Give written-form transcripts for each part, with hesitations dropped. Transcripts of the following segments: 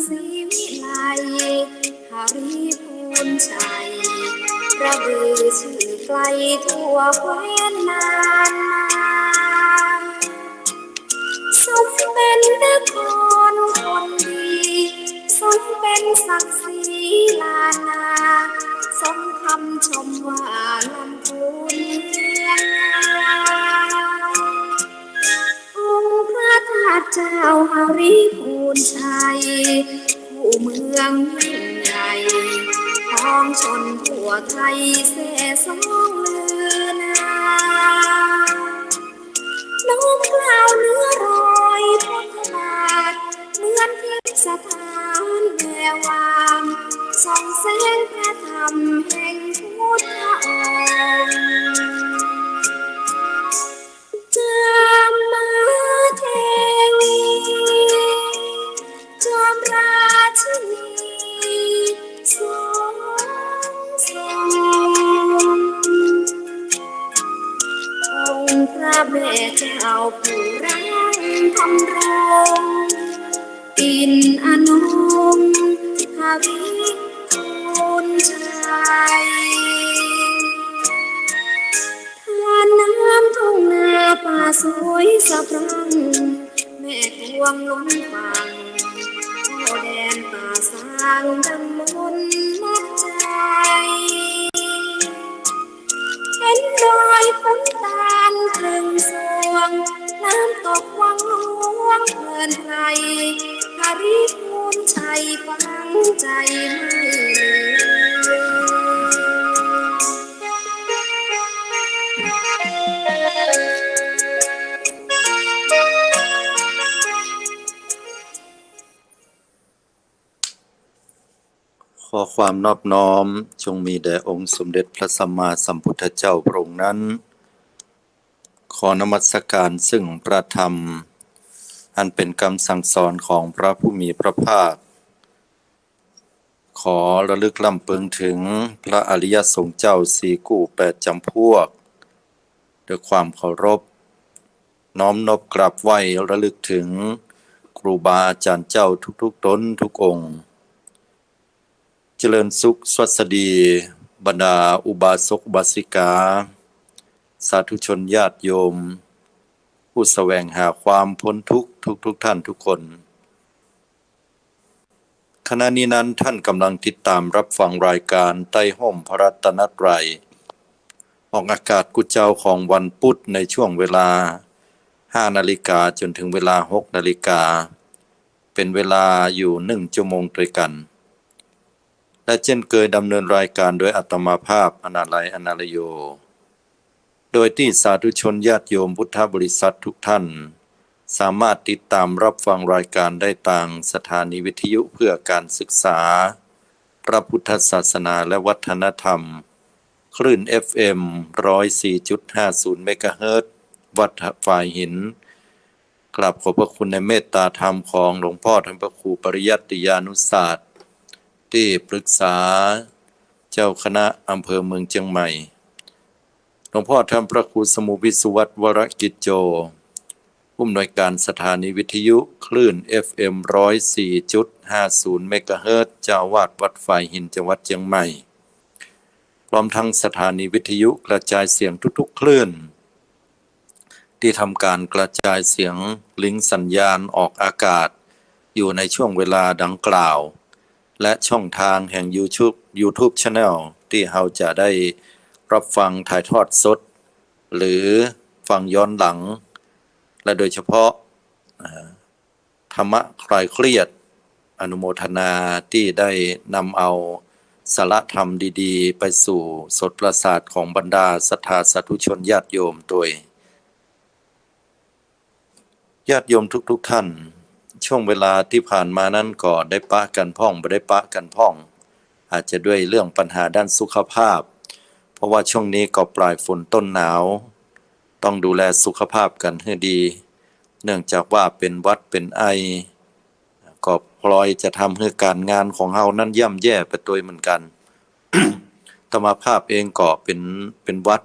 ศรีวิไลหาริพูนชัยระบือชื่อไกลทั่วแคว้นนานสมเป็นนครคนดีสมเป็นศักดิ์ศรีลานาสมคำชมว่าลำพูนเมืององค์พระธาตุเจ้าหาริพูนชัยผู้เมืองยิ่งใหญ่ท้องชนทั่วไทยเสสองลือนน้อมกล่าวเนื้อรอยพุทธบาทเหมือนทิพย์สถานแวววามส่องแสงพระธรรมแห่งพุทธองค์จามมาเทวีจอมราชินีทรงองค์พระแม่เจ้าผู้รักทำรงปิ่นอนงหาริพูนชัยทานน้ำทุ่งนาป่าสวยสะพรั่งแม่พวงล้นฟังพ่อแดนป่าสร้างดังมนมัดใจเห็นรอยฝนตาลครึ่งสวงน้ำตกวังหลวงเพลินไพรหาริพูนชัยฟังใจไม่ลืขอความนอบน้อมจงมีแด่องค์สมเด็จพระสัมมาสัมพุทธเจ้าพระองค์นั้นขอนมัสการซึ่งพระธรรมอันเป็นคำสั่งสอนของพระผู้มีพระภาคขอระลึกลำเพึงถึงพระอริยสงฆ์เจ้าสี่กู้แปดจำพวกด้วยความเคารพน้อมนบกราบไหว้ระลึกถึงครูบาอาจารย์เจ้าทุกๆตนทุกองค์เจริญสุขสวัสดีบรรดาอุบาสกอุบาสิกาสาธุชนญาติโยมผู้แสวงหาความพ้นทุกข์ทุกท่านทุกคนขณะนี้นั้นท่านกำลังติดตามรับฟังรายการใต้ห่มพระรัตนตรัยออกอากาศกุเจ้าของวันพุธในช่วงเวลา 5 นาฬิกาจนถึงเวลา 6 นาฬิกาเป็นเวลาอยู่1 ชั่วโมงด้วยกันและเช่นเคยดำเนินรายการโดยอาตมาภาพอนาลัยอนาลโยโดยที่สาธุชนญาติโยมพุทธบริษัททุกท่านสามารถติดตามรับฟังรายการได้ทางสถานีวิทยุเพื่อการศึกษาพระพุทธศาสนาและวัฒนธรรมคลื่น FM 104.50 เมกะเฮิรตซ์วัดฝายหินกราบขอบพระคุณในเมตตาธรรมของหลวงพ่อท่านพระครูปริยัติยานุศาสตร์ที่ปรึกษาเจ้าคณะอำเภอเมืองเชียงใหม่หลวงพ่อท่านพระครูสมุวิสุวัตวรกิจโจผู้อำนวยการสถานีวิทยุคลื่น FM 104.50 เมกะเฮิรตซ์เจ้าวาดวัดฝายหินจังหวัดเชียงใหม่พร้อมทั้งสถานีวิทยุกระจายเสียงทุกๆคลื่นที่ทำการกระจายเสียงลิงก์สัญญาณออกอากาศอยู่ในช่วงเวลาดังกล่าวและช่องทางแห่ง YouTube Channel ที่เราจะได้รับฟังถ่ายทอดสดหรือฟังย้อนหลังและโดยเฉพาะธรรมะคลายเครียดอนุโมทนาที่ได้นำเอาสาระธรรมดีๆไปสู่สดประสาทของบรรดาศรัทธาสาธุชนญาติโยมโดยญาติโยมทุกท่านช่วงเวลาที่ผ่านมานั้นก็ได้ปะกันพ่องไม่ได้ปะกันพ่องอาจจะด้วยเรื่องปัญหาด้านสุขภาพเพราะว่าช่วงนี้ก็ปลายฝนต้นหนาวต้องดูแลสุขภาพกันให้ดีเนื่องจากว่าเป็นหวัดเป็นไอก็พลอยจะทำให้การงานของเฮานั้นย่ำแย่ไปตัวเหมือนกัน ธรรมภาพเองก็เป็นหวัด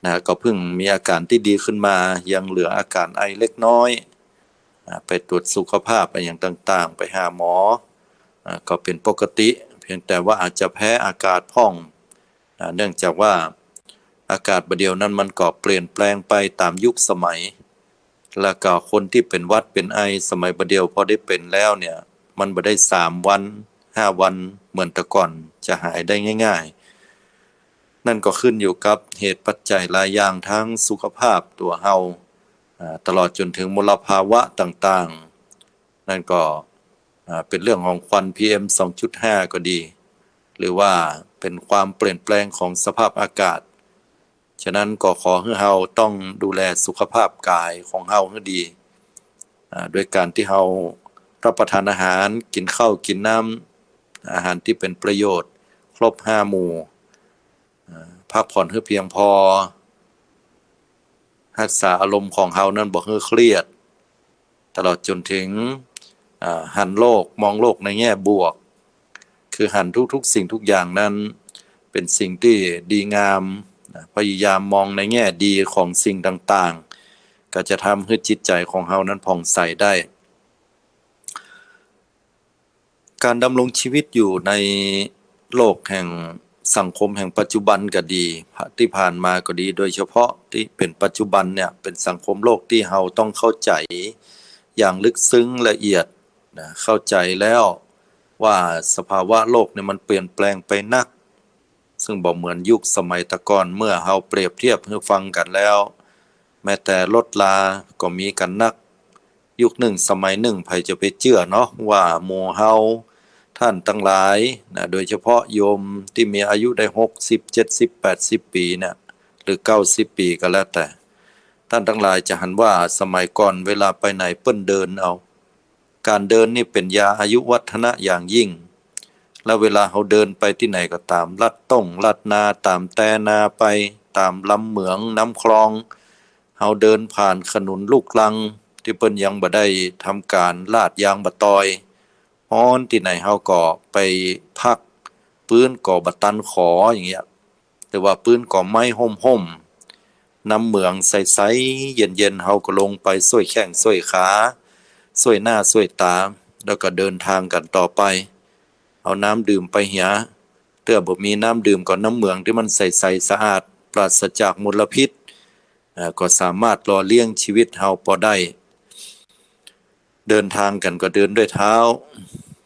นะก็เพิ่งมีอาการที่ดีขึ้นมายังเหลืออาการไอเล็กน้อย ไปตรวจสุขภาพอะไรอย่างต่างๆไปหาหมอก็เป็นปกติเพียงแต่ว่าอาจจะแพ้อากาศพ่องเนื่องจากว่าอากาศประเดี๋ยวนั้นมันก็เปลี่ยนแปลงไปตามยุคสมัยแล้วก็คนที่เป็นหวัดเป็นไอสมัยประเดี๋ยวพอได้เป็นแล้วเนี่ยมันบ่ได้3วัน5วันเหมือนแต่ก่อนจะหายได้ง่ายๆนั่นก็ขึ้นอยู่กับเหตุปัจจัยหลายอย่างทั้งสุขภาพตัวเฮาตลอดจนถึงมลภาวะต่างๆนั่นก็เป็นเรื่องของควัน PM 2.5 ก็ดี หรือว่าเป็นความเปลี่ยนแปลงของสภาพอากาศฉะนั้นก็ขอให้เฮาต้องดูแลสุขภาพกายของเฮาให้ดีโดยการที่เฮารับประทานอาหารกินข้าวกินน้ำอาหารที่เป็นประโยชน์ครบ5หมู่พักผ่อนให้เพียงพอรักษาอารมณ์ของเฮานั้นบ่ให้เครียดตลอดจนถึงหันโลกมองโลกในแง่บวกคือหันทุกๆสิ่งทุกอย่างนั้นเป็นสิ่งที่ดีงามพยายามมองในแง่ดีของสิ่งต่างๆก็จะทำให้จิตใจของเฮานั้นผ่องใสได้การดำรงชีวิตอยู่ในโลกแห่งสังคมแห่งปัจจุบันก็ดีที่ผ่านมาก็ดีโดยเฉพาะที่เป็นปัจจุบันเนี่ยเป็นสังคมโลกที่เฮาต้องเข้าใจอย่างลึกซึ้งละเอียดเข้าใจแล้วว่าสภาวะโลกเนี่ยมันเปลี่ยนแปลงไปนักซึ่งบ่เหมือนยุคสมัยตะก่อนเมื่อเฮาเปรียบเทียบให้ฟังกันแล้วแม้แต่รถลาก็มีกันนักยุคหนึ่งสมัยหนึ่งไผจะไปเชื่อเนาะว่าหมู่เฮาท่านทั้งหลายโดยเฉพาะโยมที่มีอายุได้60 70 80ปีเนี่ยหรือ90ปีก็แล้วแต่ท่านทั้งหลายจะหันว่าสมัยก่อนเวลาไปไหนเปิ้นเดินเอาการเดินนี่เป็นยาอายุวัฒนะอย่างยิ่งแล้วเวลาเขาเดินไปที่ไหนก็ตามลัดต้งลัดนาตามแตนาไปตามลำเหมืองน้ำคลองเขาเดินผ่านขนุนลูกลังที่เปิ้นยังบ่ได้ทำการลาดยางบะตอยฮ้อนที่ไหนเขาก็ไปพักปื้นก่อบัตันขออย่างเงี้ยแต่ว่าปื้นก่อไม้ห่มๆน้ำเหมืองใสๆเย็นๆเขาก็ลงไปส้วยแข้งส้วยขาส้วยหน้าส้วยตาแล้วก็เดินทางกันต่อไปเอาน้ำดื่มไปเหียเตื้อบ่มีน้ำดื่มก็น้ำเหมืองที่มันใสๆสะอาดปราศจากมลพิษก็สามารถรอเลี้ยงชีวิตเฮาพอได้เดินทางกันก็เดินด้วยเท้า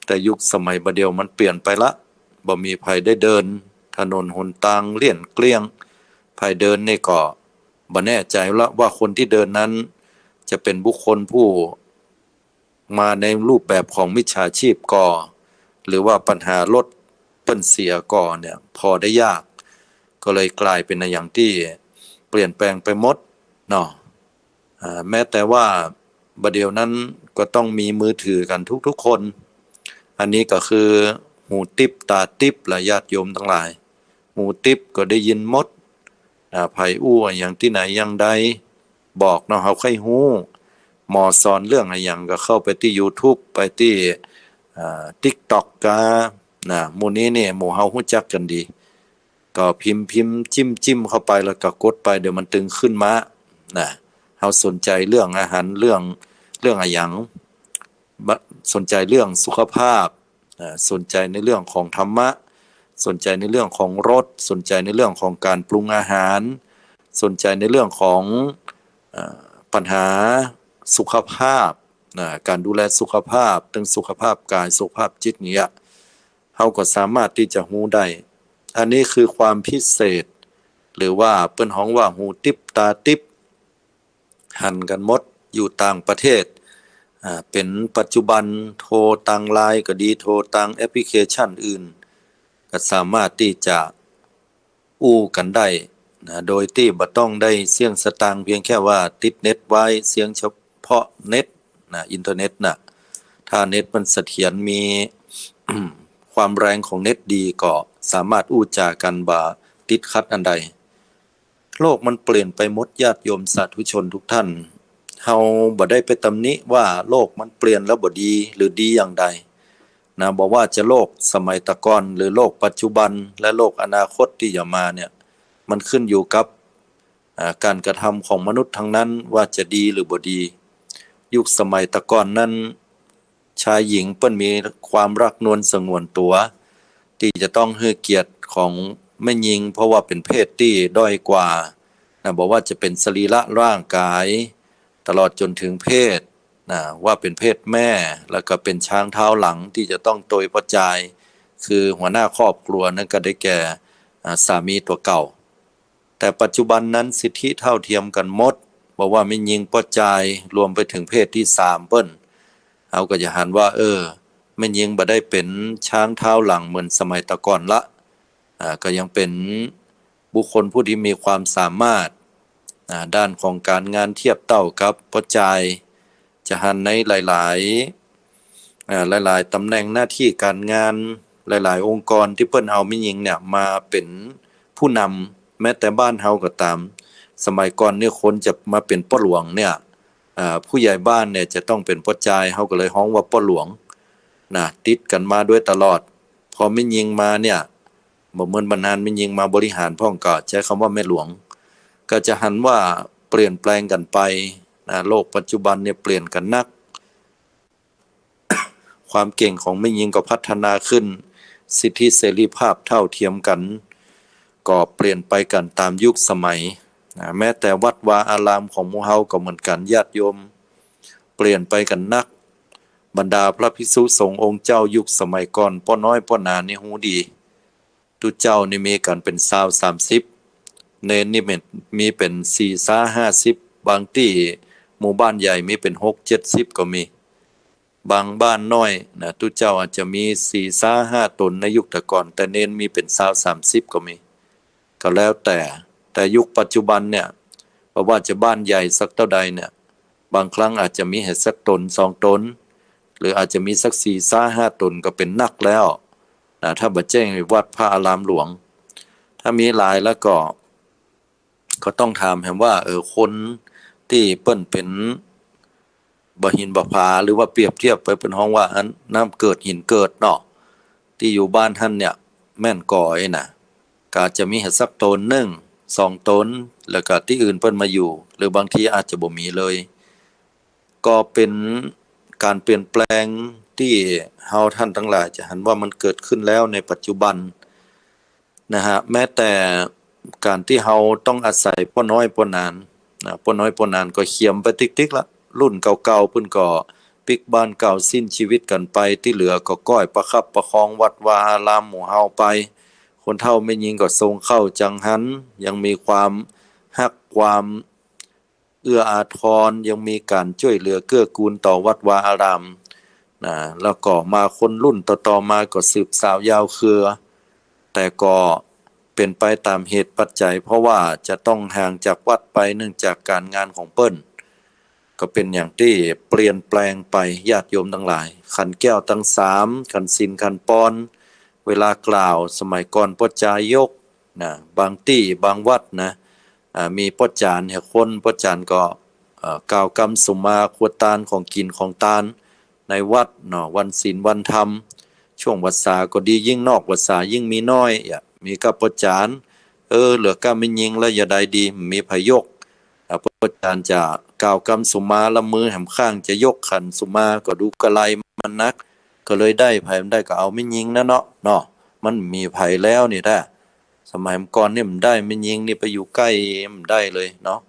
แต่ยุคสมัยบัดเดียวมันเปลี่ยนไปละบ่มีไผได้เดินถนนหนทางเลี่ยนเกลี้ยงไผเดินนี่ก็บ่แน่ใจละว่าคนที่เดินนั้นจะเป็นบุคคลผู้มาในรูปแบบของมิจฉาชีพก่อหรือว่าปัญหารถเปิ้นเสียก่อเนี่ยพอได้ยากก็เลยกลายเป็นอย่างที่เปลี่ยนแปลงไปหมดเนาะแม้แต่ว่าบัดเดี๋ยวนั้นก็ต้องมีมือถือกันทุกๆคนอันนี้ก็คือหูติ๊บตาติ๊บและญาติโยมทั้งหลายหูติ๊บก็ได้ยินหมดไผอู้อย่างที่ไหนอย่างใดบอกเนาะเฮาค่อยฮู้หมอสอนเรื่องอะไรอย่างก็เข้าไปที่ YouTube ไปที่TikTok กาหมู่นี้เนี่ยหมู่เฮาฮู้จักกันดีก็พิมพ์จิ้มเข้าไปแล้วก็กดไปเดี๋ยวมันตึงขึ้นมาเฮาสนใจเรื่องอาหารเรื่องอะไรอย่างสนใจเรื่องสุขภาพสนใจในเรื่องของธรรมะสนใจในเรื่องของรสสนใจในเรื่องของการปรุงอาหารสนใจในเรื่องของปัญหาสุขภาพการดูแลสุขภาพทั้งสุขภาพกายสุขภาพจิตเนี่ยเฮาก็สามารถที่จะฮู้ได้อันนี้คือความพิเศษหรือว่าเปิ้นฮ้องว่าหูติ๊บตาติ๊บหันกันหมดอยู่ต่างประเทศเป็นปัจจุบันโทรทางไลน์ก็ดีโทรทางแอปพลิเคชันอื่นก็สามารถที่จะอู้กันได้โดยที่บ่ต้องได้เสี่ยงสตางค์เพียงแค่ว่าติดเน็ตไว้เสียงเฉพาะเน็ตอินเทอร์เน็ตถ้าเน็ตมันเสถียรมี ความแรงของเน็ตดีก็สามารถอู้จากันบ่ติดขัดอันใดโลกมันเปลี่ยนไปหมดญาติโยมสาธุชนทุกท่านเฮาบ่ได้ไปตำหนิว่าโลกมันเปลี่ยนแล้วบ่ดีหรือดีอย่างใดบ่ว่าจะโลกสมัยตะก่อนหรือโลกปัจจุบันและโลกอนาคตที่จะมาเนี่ยมันขึ้นอยู่กับการกระทำของมนุษย์ทั้งนั้นว่าจะดีหรือบ่ดี ยุคสมัยตะก่อนนั้นชายหญิงเปิ้นมีความรักนวลสงวนตัวที่จะต้องให้เกียรติของแม่หญิงเพราะว่าเป็นเพศที่ด้อยกว่านะบอกว่าจะเป็นสรีระร่างกายตลอดจนถึงเพศนะว่าเป็นเพศแม่แล้วก็เป็นช้างเท้าหลังที่จะต้องโตยประจายคือหัวหน้าครอบครัวนั่นก็ได้แก่สามีตัวเก่าแต่ปัจจุบันนั้นสิทธิเท่าเทียมกันหมดบอกว่าไม่ยิงประจายรวมไปถึงเพศที่3เปิ้นเอาก็จะหันว่าไม่ยิงบ่ได้เป็นช้างเท้าหลังเหมือนสมัยตะก่อนละก็ยังเป็นบุคคลผู้ที่มีความสามารถด้านของการงานเทียบเท่ากับประจายจะหันในหลายๆตำแหน่งหน้าที่การงานหลายๆองค์กรที่เปิ้นเอาไม่ยิงเนี่ยมาเป็นผู้นำแม้แต่บ้านเฮาก็ตามสมัยก่อนเนี่ยคนจะมาเป็นป้อหลวงเนี่ยผู้ใหญ่บ้านเนี่ยจะต้องเป็นป้อจายเฮาก็เลยฮ้องว่าป้อหลวงนะติดกันมาด้วยตลอดพอไม่ยิงมาเนี่ยบ่เหมือนบรรณาไม่ยิงมาบริหารพ่องก็ใช้คำว่าแม่หลวงก็จะหันว่าเปลี่ยนแปลงกันไปนะโลกปัจจุบันเนี่ยเปลี่ยนกันนัก ความเก่งของแม่หญิงก็พัฒนาขึ้นสิทธิเสรีภาพเท่าเทียมกันก็เปลี่ยนไปกันตามยุคสมัยแม้แต่วัดวาอารามของหมู่เฮาก็เหมือนกันญาติโยมเปลี่ยนไปกันนักบรรดาพระภิกษุสงฆ์องค์เจ้ายุคสมัยก่อนป้อน้อยป้อหนานี่ฮู้ดีตุเจ้านี่มีกันเป็น20 30เนนนี่มีเป็น4 50บางที่หมู่บ้านใหญ่มีเป็น6 70ก็มีบางบ้านน้อยนะตุเจ้าอาจจะมี4 5ตนในยุคแต่ก่อนแต่เน้นมีเป็น20 30ก็มีก็แล้วแต่ยุคปัจจุบันเนี่ยเพราะว่าจะบ้านใหญ่สักเท่าใดเนี่ยบางครั้งอาจจะมีเห็ดสักตน2 ตนหรืออาจจะมีสัก4 5ตนก็เป็นนักแล้วนะถ้าบ่แจ้งวัดพระอารามหลวงถ้ามีหลายแล้วก็ต้องถามแหมว่าคนที่เปิ้นเป็นบ่หินบ่ผาหรือว่าเปรียบเทียบไปเป็นห้องว่าอันน้ำเกิดหินเกิดเนาะที่อยู่บ้านท่านเนี่ยแม่นก่อยน่ะก็จะมีเห็ดสักตน1 2 ตนแล้วก็ที่อื่นเปิ้นมาอยู่หรือบางทีอาจจะบ่มีเลยก็เป็นการเปลี่ยนแปลงที่เฮาท่านทั้งหลายจะเห็นว่ามันเกิดขึ้นแล้วในปัจจุบันนะฮะแม้แต่การที่เฮาต้องอาศัยป้อน้อยป้อนานนะป้อน้อยป้อนานก็เขียมไปติ๊กๆละรุ่นเก่าๆเพิ่นก็ปิกบ้านเก่าสิ้นชีวิตกันไปที่เหลือก็ก้อยประคับประคองวัดวาอารามหมู่เฮาไปคนเฒ่าแม่หญิงก็ทรงเข้าจังหันยังมีความฮักความเอื้ออาทรยังมีการช่วยเหลือเกื้อกูลต่อวัดวาอารามนะแล้วก็มาคนรุ่นต่อๆมาก็สืบสาวยาวเครือแต่ก็เป็นไปตามเหตุปัจจัยเพราะว่าจะต้องห่างจากวัดไปเนื่องจากการงานของเปิ้นก็เป็นอย่างที่เปลี่ยนแปลงไปญาติโยมทั้งหลายขันแก้วทั้ง3ขันศีลขันปอนเวลากล่าวสมัยก่อนป้อจายกนะบางที่บางวัดนะมีป้อจานให้คนป้อจานก็กล่าวกรรมสุมาขวดตาลของกินของตาลในวัดเนาะวันศีลวันธรรมช่วงวัดสาก็ดียิ่งนอกวัดสายิ่งมีน้อยมีกับป้อจานเหลือก็ไม่ยิงแล้วอย่าใดดีมีพยกป้อจานจะกล่าวกรรมสุมาละมือแหมข้างจะยกขันสุมาก็ดูกระไรมันนักก็เลยได้ไผมันได้ก็เอาไม่ยิงนะเนาะมันมีไผแล้วนี่แท้สมัยก่อนนี่มันได้ไม่ยิงนี่ไปอยู่ใกล้มันได้เลยเนาะ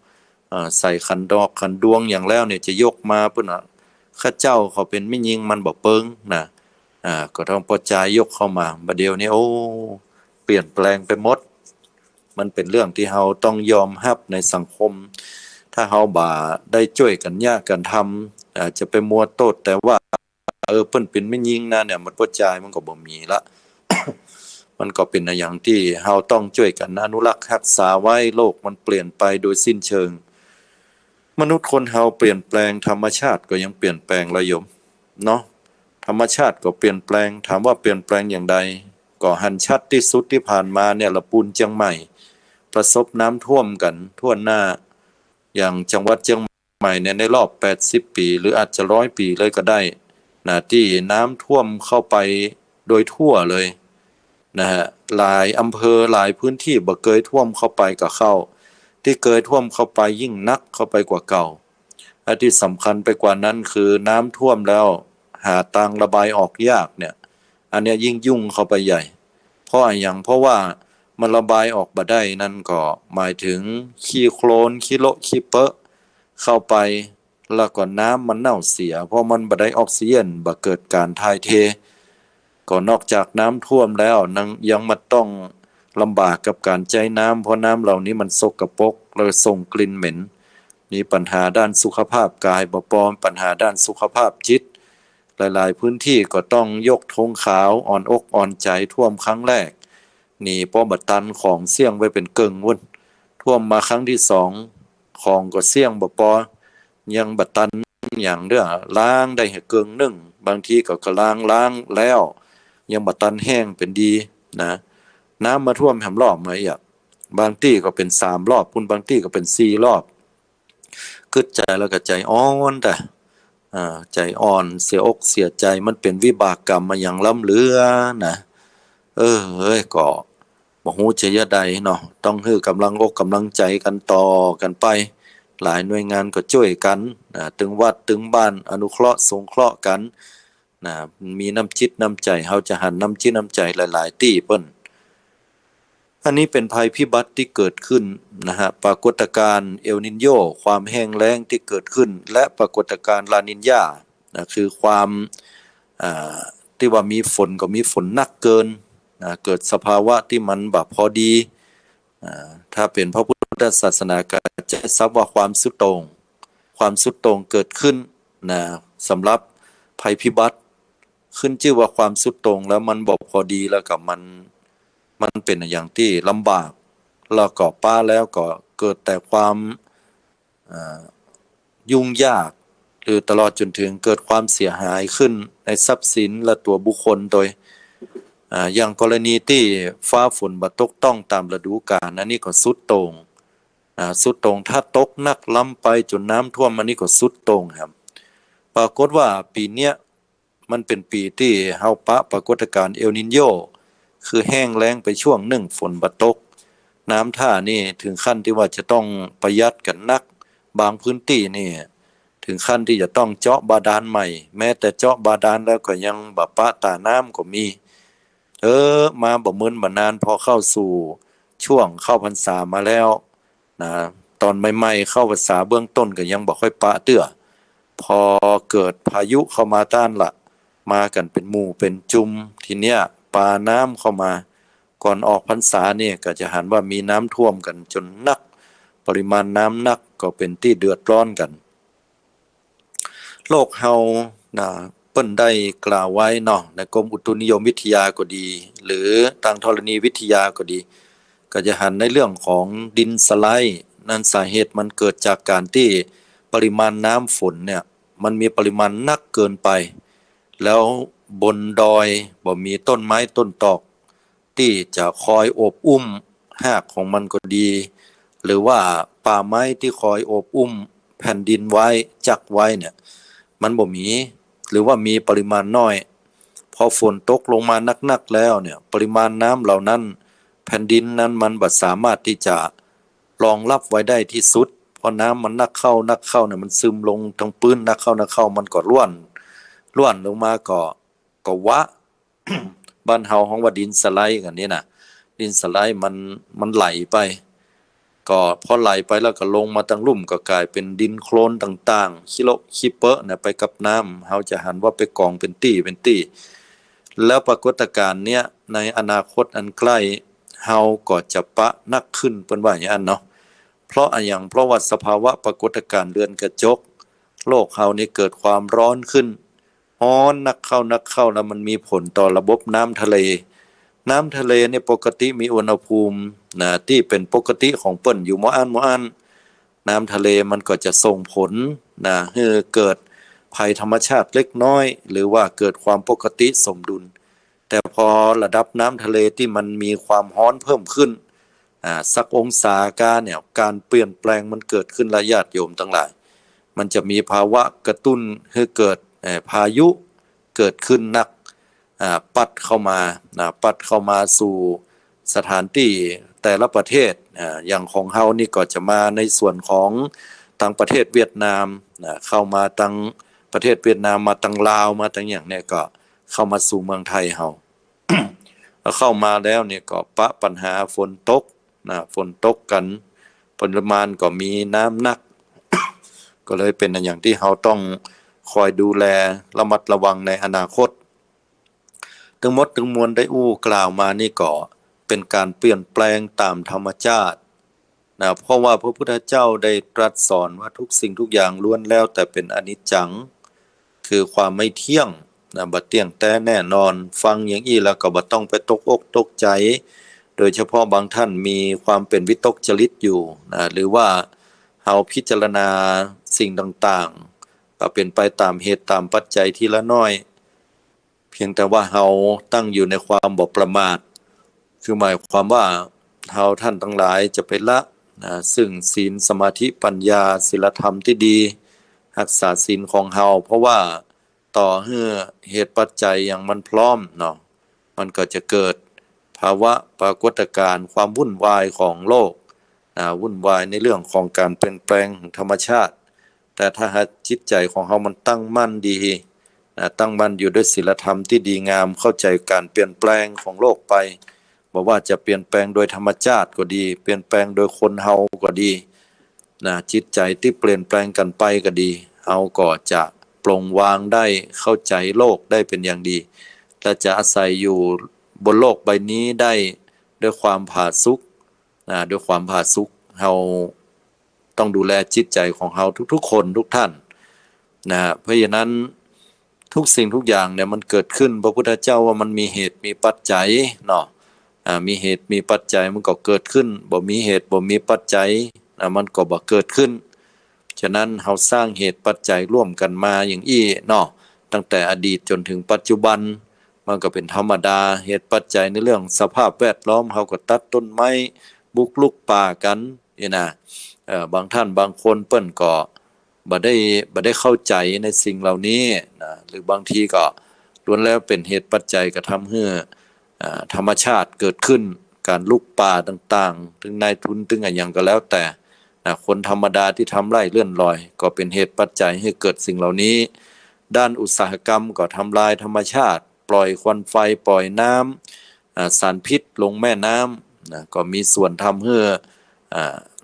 ใส่ขันดอกขันดวงอย่างแล้วเนี่ยจะยกมาเพิ่นน่ะข้าเจ้าเขาเป็นไม่ยิงมันบ่เปิงนะก็ต้องปจายยกเข้ามาบัดเดี๋ยวนี้โอ้เปลี่ยนแปลงไปหมดมันเป็นเรื่องที่เฮาต้องยอมรับในสังคมถ้าเฮาบ่ได้ช่วยกันยากกันทำจะไปมัวโทษแต่ว่าเพิ่นเป็นไม่ยิงนะเนี่ยมันปจายมันก็บ่มีละ มันก็เป็นอย่างที่เฮาต้องช่วยกันอนุรักษ์รักษาไว้โลกมันเปลี่ยนไปโดยสิ้นเชิงมนุษย์คนเฮาเปลี่ยนแปลงธรรมชาติก็ยังเปลี่ยนแปลงละโยมเนาะธรรมชาติก็เปลี่ยนแปลงถามว่าเปลี่ยนแปลงอย่างใดก็หันชัดที่สุดที่ผ่านมาเนี่ยละปูนเชียงใหม่ประสบน้ำท่วมกันทั่วหน้าอย่างจังหวัดเชียงใหม่เนี่ยในรอบ80ปีหรืออาจจะ100ปีเลยก็ได้นะที่น้ำท่วมเข้าไปโดยทั่วเลยนะฮะหลายอำเภอหลายพื้นที่บ่เคยท่วมเข้าไปก็เข้าที่เคยท่วมเข้าไปยิ่งนักเข้าไปกว่าเก่า และที่สำคัญไปกว่านั้นคือน้ำท่วมแล้วหาทางระบายออกยากเนี่ยอันเนี้ยยิ่งยุ่งเข้าไปใหญ่เพราะว่ามันระบายออกบ่ได้นั่นก็หมายถึงขี้โคลนขี้โลขี้เปอะเข้าไปแล้วก็น้ำมันเน่าเสียเพราะมันบ่ได้ออกซิเจนบ่เกิดการถ่ายเทก็นอกจากน้ำท่วมแล้วยังมาต้องลำบากกับการใช้น้ำเพราะน้ำเหล่านี้มันสกปรกแล้วส่งกลิ่นเหม็นมีปัญหาด้านสุขภาพกายบ่พอปัญหาด้านสุขภาพจิตหลายๆพื้นที่ก็ต้องยกธงขาวอ่อนอกอ่อนใจท่วมครั้งแรกนี่ป้อบัดตันของเสี่ยงไว้เป็นเกิงวุ่นท่วมมาครั้งที่สองของก็เสี่ยงบ่ปอยังบัดตันอย่างเด้อล้างได้ให้เกิงหนึ่งบางทีก็ล้างแล้วยังบัดตันแห้งเป็นดีนะน้ำมาท่วมแหมรอบมาอีกบางที่ก็เป็น3 รอบพุ่นบางที่ก็เป็น4 รอบกึดใจแล้วก็ใจอ่อนแต่ใจอ่อนเสียอกเสียใจมันเป็นวิบากกรรมมาอย่างล้ำเหลือนะก็บ่ฮู้จะยะใดเนาะต้องฮื้อกำลังอกกำลังใจกันต่อกันไปหลายหน่วยงานก็ช่วยกันตึงวัดตึงบ้านอนุเคราะห์สงเคราะห์กันนะมีน้ำจิตน้ำใจเฮาจะหันน้ำจิตน้ำใจหลายๆที่เปิ้นอันนี้เป็นภัยพิบัติที่เกิดขึ้นนะฮะปรากฏการณ์เอลนินโญความแห้งแล้งที่เกิดขึ้นและปรากฏการณ์ลานิญญานะคือความที่ว่ามีฝนก็มีฝนหนักเกินนะเกิดสภาวะที่มันแบบพอดีถ้าเป็นพระพุทธศาสนาก็จะทราบว่าความสุดโต่งเกิดขึ้นนะสำหรับภัยพิบัติขึ้นชื่อว่าความสุดโต่งแล้วมันบอกพอดีแล้วกับมันเป็นอย่างที่ลำบากแล้วก็ป้าแล้วก็เกิดแต่ความยุ่งยากหรือตลอดจนถึงเกิดความเสียหายขึ้นในทรัพย์สินและตัวบุคคลโดยอย่างกรณีที่ฟ้าฝนบ่ตกต้องตามฤดูกาลอันนี้ก็สุดโต่งถ้าตกหนักล้ำไปจนน้ำท่วมอันนี้ก็สุดโต่งครับปรากฏว่าปีเนี้ยมันเป็นปีที่เฮาปรากฏการณ์เอลนินโญคือแห้งแล้งไปช่วงหนึ่งฝนบ่ตกน้ำท่านี่ถึงขั้นที่ว่าจะต้องประหยัดกันนักบางพื้นที่นี่ถึงขั้นที่จะต้องเจาะบาดาลใหม่แม้แต่เจาะบาดาลแล้วก็ยังบ่ปะตาน้ำก็มีมาบ่มื้นบ่นานพอเข้าสู่ช่วงเข้าพรรษามาแล้วนะตอนใหม่ๆเข้าพรรษาเบื้องต้นก็ยังบ่ค่อยปะเตื้อพอเกิดพายุเข้ามาต้านละมากันเป็นหมู่เป็นจุมทีเนี้ยปาน้ำเข้ามาก่อนออกพรรษาเนี่ยก็จะหันว่ามีน้ำท่วมกันจนนักปริมาณน้ำนักก็เป็นที่เดือดร้อนกันโลกเฮาเปิ้นได้กล่าวไว้เนาะในกรมอุตุนิยมวิทยาก็ดีหรือทางธรณีวิทยาก็ดีก็จะหันในเรื่องของดินสไลด์นั่นสาเหตุมันเกิดจากการที่ปริมาณน้ำฝนเนี่ยมันมีปริมาณนักเกินไปแล้วบนดอยบ่มีต้นไม้ต้นตอกที่จะคอยโอบอุ้มหากของมันก็ดีหรือว่าป่าไม้ที่คอยโอบอุ้มแผ่นดินไว้จักไว้เนี่ยมันบ่มีหรือว่ามีปริมาณน้อยพอฝนตกลงมานักๆแล้วเนี่ยปริมาณน้ำเหล่านั้นแผ่นดินนั้นมันบ่สามารถที่จะรองรับไว้ได้ที่สุดพอน้ำมันนักเข้าเนี่ยมันซึมลงทางพื้นนักเข้ามันก็ร่วนลงมาก็วะ บ้านเฮาของว่าดินสไลด์กันนี่น่ะดินสไลด์มันไหลไปก็พอไหลไปแล้วก็ลงมาทางลุ่มก็กลายเป็นดินโคลนต่างๆขี้เปอะนะไปกับน้ำเฮาจะหันว่าไปกองเป็นตี้แล้วปรากฏการณ์เนี้ยในอนาคตอันใกล้เฮาก็จะปะนักขึ้นเปิ้นว่าอย่างนั้นเนาะเพราะว่าสภาวะปรากฏการณ์เรือนกระจกโลกเฮานี่เกิดความร้อนขึ้นร้อนนักเข้าแล้วมันมีผลต่อระบบน้ำทะเลเนี่ยปกติมีอุณหภูมิที่เป็นปกติของเปิ้นอยู่หม้ออันน้ำทะเลมันก็จะส่งผลให้เกิดภัยธรรมชาติเล็กน้อยหรือว่าเกิดความปกติสมดุลแต่พอระดับน้ำทะเลที่มันมีความร้อนเพิ่มขึ้นสักองศาเนี่ยการเปลี่ยนแปลงมันเกิดขึ้นญาติโยมทั้งหลายมันจะมีภาวะกระตุ้นให้เกิดพายุเกิดขึ้นนักปัดเข้ามาสู่สถานที่แต่ละประเทศอย่างของเฮานี่ก็จะมาในส่วนของ ตั้งประเทศเวียดนามเข้ามาตั้งประเทศเวียดนามมาตั้งลาวมาตั้งอย่างเนี้ยก็เข้ามาสู่เมืองไทยเฮา เข้ามาแล้วเนี่ยก็ปะปัญหาฝนตกฝนตกกันปริมาณก็มีน้ำหนัก ก็เลยเป็นอย่างที่เราต้องคอยดูแลระมัดระวังในอนาคตทั้งหมดทั้งมวลได้กล่าวมานี่ก็เป็นการเปลี่ยนแปลงตามธรรมชาติเพราะว่าพระพุทธเจ้าได้ตรัสสอนว่าทุกสิ่งทุกอย่างล้วนแล้วแต่เป็นอนิจจังคือความไม่เที่ยงบ่เที่ยงแต่แน่นอนฟังอย่างนี้แล้วก็บ่ต้องไปตกอกตกใจโดยเฉพาะบางท่านมีความเป็นวิตกจริตอยู่หรือว่าเฮาพิจารณาสิ่งต่างๆก็เป็นไปตามเหตุตามปัจจัยทีละน้อยเพียงแต่ว่าเฮาตั้งอยู่ในความบ่ประมาทคือหมายความว่าเฮาท่านทั้งหลายจะไปละซึ่งศีลสมาธิปัญญาศีลธรรมที่ดีรักษาศีลของเฮาเพราะว่าต่อให้เหตุปัจจัยอย่างมันพร้อมเนาะมันก็จะเกิดภาวะปรากฏการณ์ความวุ่นวายของโลกวุ่นวายในเรื่องของการเปลี่ยนแปลงของธรรมชาติแต่ถ้าหากจิตใจของเฮามันตั้งมั่นดีตั้งมั่นอยู่ด้วยศีลธรรมที่ดีงามเข้าใจการเปลี่ยนแปลงของโลกไปบอกว่าจะเปลี่ยนแปลงโดยธรรมชาติก็ดีเปลี่ยนแปลงโดยคนเฮาก็ดีจิตใจที่เปลี่ยนแปลงกันไปก็ดีเฮาก็จะปลงวางได้เข้าใจโลกได้เป็นอย่างดีและจะอาศัยอยู่บนโลกใบนี้ได้ด้วยความผาสุกด้วยความผาสุกเฮาต้องดูแลจิตใจของเฮาทุกๆคนทุกท่านเพราะฉะนั้นทุกสิ่งทุกอย่างเนี่ยมันเกิดขึ้นพระพุทธเจ้าว่ามันมีเหตุมีปัจจัยเนาะมีเหตุมีปัจจัยมันก็เกิดขึ้นบ่มีเหตุบ่มีปัจจัยมันก็บ่เกิดขึ้นฉะนั้นเฮาสร้างเหตุปัจจัยร่วมกันมาอย่างอี้เนาะตั้งแต่อดีตจนถึงปัจจุบันมันก็เป็นธรรมดาเหตุปัจจัยในเรื่องสภาพแวดล้อมเฮาก็ตัดต้นไม้บุกรุกป่ากันนี่นะบางท่านบางคนเปิ้นก็บ่ได้เข้าใจในสิ่งเหล่านี้หรือบางทีก็ล้วนแล้วเป็นเหตุปัจจัยกระทำให้ธรรมชาติเกิดขึ้นการลุกป่าต่างๆถึงนายทุนถึงอย่างก็แล้วแต่คนธรรมดาที่ทำไร่เลื่อนลอยก็เป็นเหตุปัจจัยให้เกิดสิ่งเหล่านี้ด้านอุตสาหกรรมก็ทำลายธรรมชาติปล่อยควันไฟปล่อยน้ำสารพิษลงแม่น้ำก็มีส่วนทำให้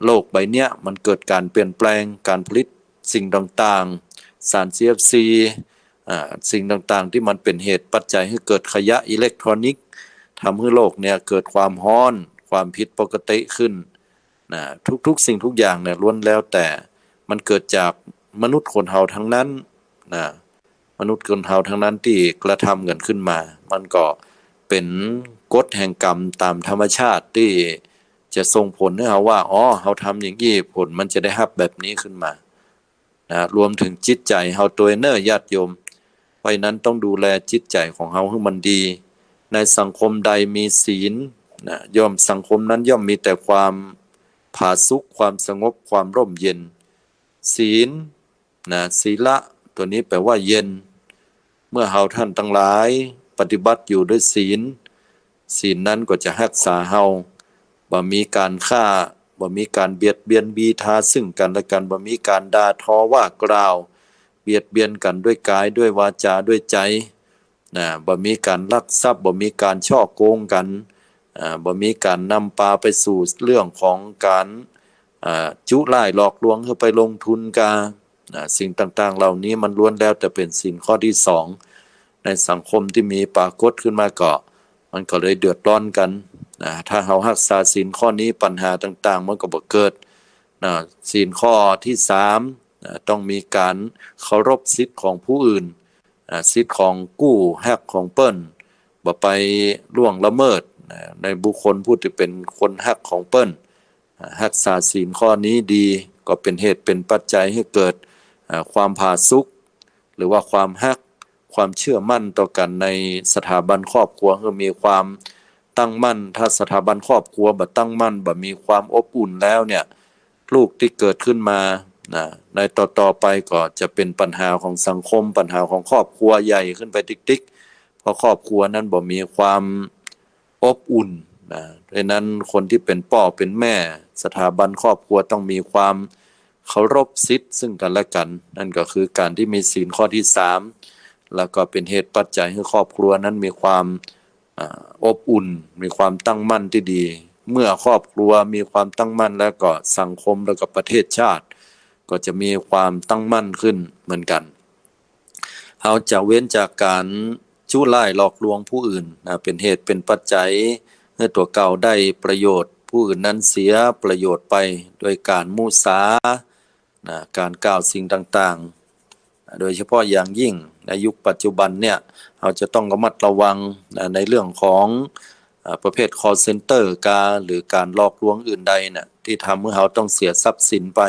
โลกใบเนี้ยมันเกิดการเปลี่ยนแปลงการผลิตสิ่งต่างๆสาร CFC สิ่งต่างๆที่มันเป็นเหตุปัจจัยให้เกิดขยะอิเล็กทรอนิกส์ทำให้โลกเนี่ยเกิดความร้อนความผิดปกติขึ้นทุกสิ่งทุกอย่างเนี่ยล้วนแล้วแต่มันเกิดจากมนุษย์คนเฮาทั้งนั้นมนุษย์คนเฮาทั้งนั้นที่กระทำกันขึ้นมามันก็เป็นกฎแห่งกรรมตามธรรมชาติที่จะส่งผลให้เฮาว่าเฮาทำอย่างนี้ผลมันจะได้รับแบบนี้ขึ้นมารวมถึงจิตใจเฮาตัวญาติโยมเพราะฉะนั้นต้องดูแลจิตใจของเฮาให้มันดีในสังคมใดมีศีลย่อมสังคมนั้นย่อมมีแต่ความผาสุกความสงบความร่มเย็นศีลศีละตัวนี้แปลว่าเย็นเมื่อเฮาท่านทั้งหลายปฏิบัติอยู่ด้วยศีลนั้นก็จะรักษาเฮาบ่มีการฆ่าบ่มีการเบียดเบียนบีทาซึ่งกันและกันบ่มีการด่าทอว่ากล่าวเบียดเบียนกันด้วยกายด้วยวาจาด้วยใจบ่มีการลักทรัพย์บ่มีการฉ้อโกงกันบ่มีการนำปลาไปสู่เรื่องของการจุล่ายหลอกลวงเพื่อไปลงทุนกันสิ่งต่างๆเหล่านี้มันล้วนแล้วแต่เป็นศีลข้อที่2ในสังคมที่มีปรากฏขึ้นมาก็มันก็เลยเดือดร้อนกันถ้าเฮารักษาศีลข้อนี้ปัญหาต่างๆมันก็บ่เกิดศีลข้อที่3ต้องมีการเคารพสิทธิ์ของผู้อื่นสิทธิ์ของกู้ฮักของเปิ้นบ่ไปล่วงละเมิดในบุคคลผู้ที่เป็นคนฮักของเปิ้นรักษาศีลข้อนี้ดีก็เป็นเหตุเป็นปัจจัยให้เกิดความผาสุกหรือว่าความฮักความเชื่อมั่นต่อกันในสถาบันครอบครัวให้มีความตั้งมั่นถ้าสถาบันครอบครัวบ่ตั้งมั่นบ่มีความอบอุ่นแล้วเนี่ยลูกที่เกิดขึ้นมาในต่อไปก็จะเป็นปัญหาของสังคมปัญหาของครอบครัวใหญ่ขึ้นไปติ๊กๆเพราะครอบครัวนั้นบ่มีความอบอุ่นเพราะนั้นคนที่เป็นพ่อเป็นแม่สถาบันครอบครัวต้องมีความ เคารพสิทธิ์ซึ่งกันและกัน นั่นก็คือการที่มีศีลข้อที่3แล้วก็เป็นเหตุปัจจัยให้ครอบครัวนั้นมีความอบอุ่นมีความตั้งมั่นที่ดีเมื่อครอบครัวมีความตั้งมั่นแล้วก็สังคมแล้วก็ประเทศชาติก็จะมีความตั้งมั่นขึ้นเหมือนกันเราจะเว้นจากการชั่วร้ายหลอกลวงผู้อื่นเป็นเหตุเป็นปัจจัยให้ตัวเก่าได้ประโยชน์ผู้อื่นนั้นเสียประโยชน์ไปโดยการมุสาการกล่าวสิ่งต่างๆโดยเฉพาะอย่างยิ่งในยุคปัจจุบันเนี่ยเราจะต้องระมัดระวังในเรื่องของประเภท call center หรือการหลอกลวงอื่นใดเนี่ยที่ทำให้เราต้องเสียทรัพย์สินไป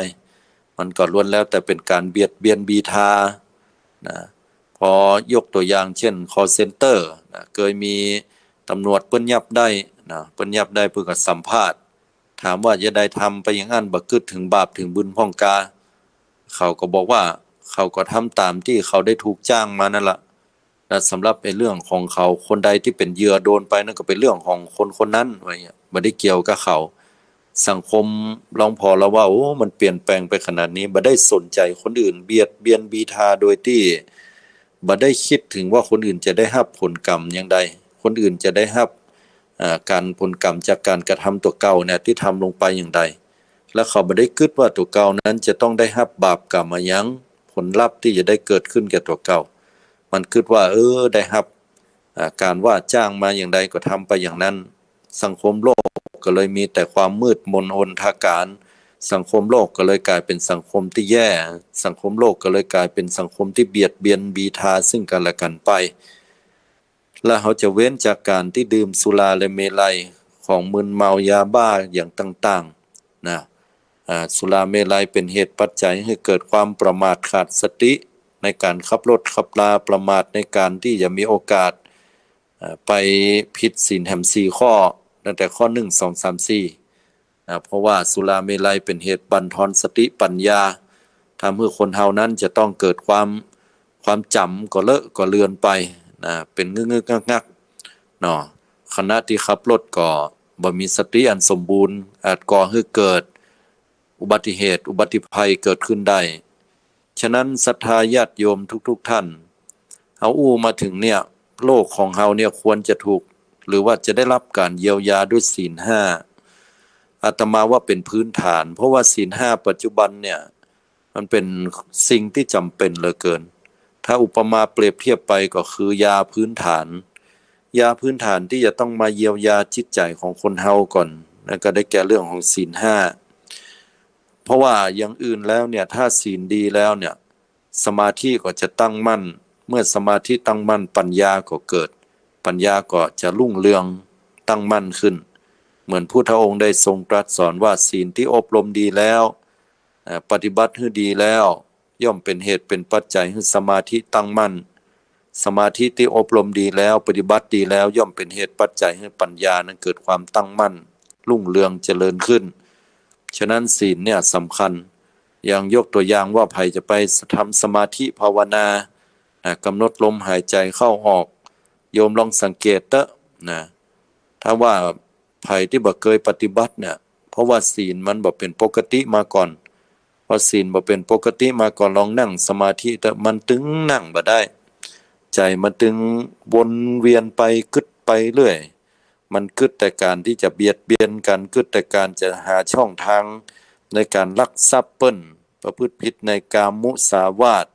มันก็ล้วนแล้วแต่เป็นการเบียดเบียนบีทาพอยกตัวอย่างเช่น call center เคยมีตำรวจเปิ้นยับได้เปิ้นยับได้เพื่อสัมภาษณ์ถามว่าจะได้ทำไปอย่างนั้นบ่คิดถึงบาปถึงบุญพ่องกาเขาก็บอกว่าเขาก็ทำตามที่เขาได้ถูกจ้างมานั่นแหละและสำหรับในเรื่องของเขาคนใดที่เป็นเหยื่อโดนไปนั่นก็เป็นเรื่องของคนคนนั้นไว้ไม่ได้เกี่ยวกับเขาสังคมลองพอแล้วว่าโอ้มันเปลี่ยนแปลงไปขนาดนี้บ่ได้สนใจคนอื่นเบียดเบียนบีทาโดยที่บ่ได้คิดถึงว่าคนอื่นจะได้รับผลกรรมอย่างใดคนอื่นจะได้รับการผลกรรมจากการกระทำตัวเก่าเนี่ยที่ทำลงไปอย่างใดและเขาบ่ได้คิดว่าตัวเก่านั้นจะต้องได้รับบาปกรรมมายังผลลัพธ์ที่จะได้เกิดขึ้นแก่ตัวเก่ามันคิดว่าได้รับการว่าจ้างมาอย่างใดก็ทำไปอย่างนั้นสังคมโลกก็เลยมีแต่ความมืดมนอนทาการสังคมโลกก็เลยกลายเป็นสังคมที่แย่สังคมโลกก็เลยกลายเป็นสังคมที่เบียดเบียนบีทาซึ่งกันและกันไปและเขาจะเว้นจากการที่ดื่มสุราและเมลัยของมึนเมายาบ้าอย่างต่างๆสุราเมลัยเป็นเหตุปัจจัยให้เกิดความประมาทขาดสติในการขับรถขับลาประมาทในการที่จะมีโอกาสไปผิดศีลแห่ง4ข้อตั้งแต่ข้อ1 2 3 4เพราะว่าสุราเมลัยเป็นเหตุบั่นทอนสติปัญญาทำให้คนเฮานั้นจะต้องเกิดความจำก็เลอะก็เลือนไปเป็นงึกๆงักๆขณะที่ขับรถก็บ่มีสติอันสมบูรณ์อาจก่อให้เกิดอุบัติเหตุอุบัติภัยเกิดขึ้นได้ฉะนั้นศรัทธาญาติโยมทุกท่านเอามาถึงเนี่ยโลกของเฮาเนี่ยควรจะถูกหรือว่าจะได้รับการเยียวยาด้วยศีล5อาตมาว่าเป็นพื้นฐานเพราะว่าศีล5ปัจจุบันเนี่ยมันเป็นสิ่งที่จำเป็นเหลือเกินถ้าอุปมาเปรียบเทียบไปก็คือยาพื้นฐานที่จะต้องมาเยียวยาจิตใจของคนเฮาก่อนแล้วก็ได้แก่เรื่องของศีล5เพราะว่าอย่างอื่นแล้วเนี่ยถ้าศีลดีแล้วเนี่ยสมาธิก็จะตั้งมั่นเมื่อสมาธิตั้งมั่นปัญญาก็เกิดปัญญาก็จะรุ่งเรืองตั้งมั่นขึ้นเหมือนพุทธองค์ได้ทรงตรัสสอนว่าศีลที่อบรมดีแล้วปฏิบัติให้ดีแล้วย่อมเป็นเหตุเป็นปัจจัยให้สมาธิตั้งมั่นสมาธิที่อบรมดีแล้วปฏิบัติดีแล้วย่อมเป็นเหตุปัจจัยให้ปัญญานั้นเกิดความตั้งมั่นรุ่งเรืองเจริญขึ้นฉะนั้นศีลเนี่ยสำคัญอย่างยกตัวอย่างว่าใครจะไปทำสมาธิภาวนากำหนดลมหายใจเข้าออกโยมลองสังเกตถ้าว่าใครที่บ่เคยปฏิบัติเนี่ยเพราะว่าศีลมันบ่เป็นปกติมาก่อนพอศีลบ่เป็นปกติมาก่อนลองนั่งสมาธิแต่มันตึงนั่งบ่ได้ใจมันตึงวนเวียนไปกึดไปเรื่อยมันกึดแต่การที่จะเบียดเบียนกันกึดแต่การจะหาช่องทางในการลักทรัพย์เปิ้นประพฤติผิดในกามมุสาวาท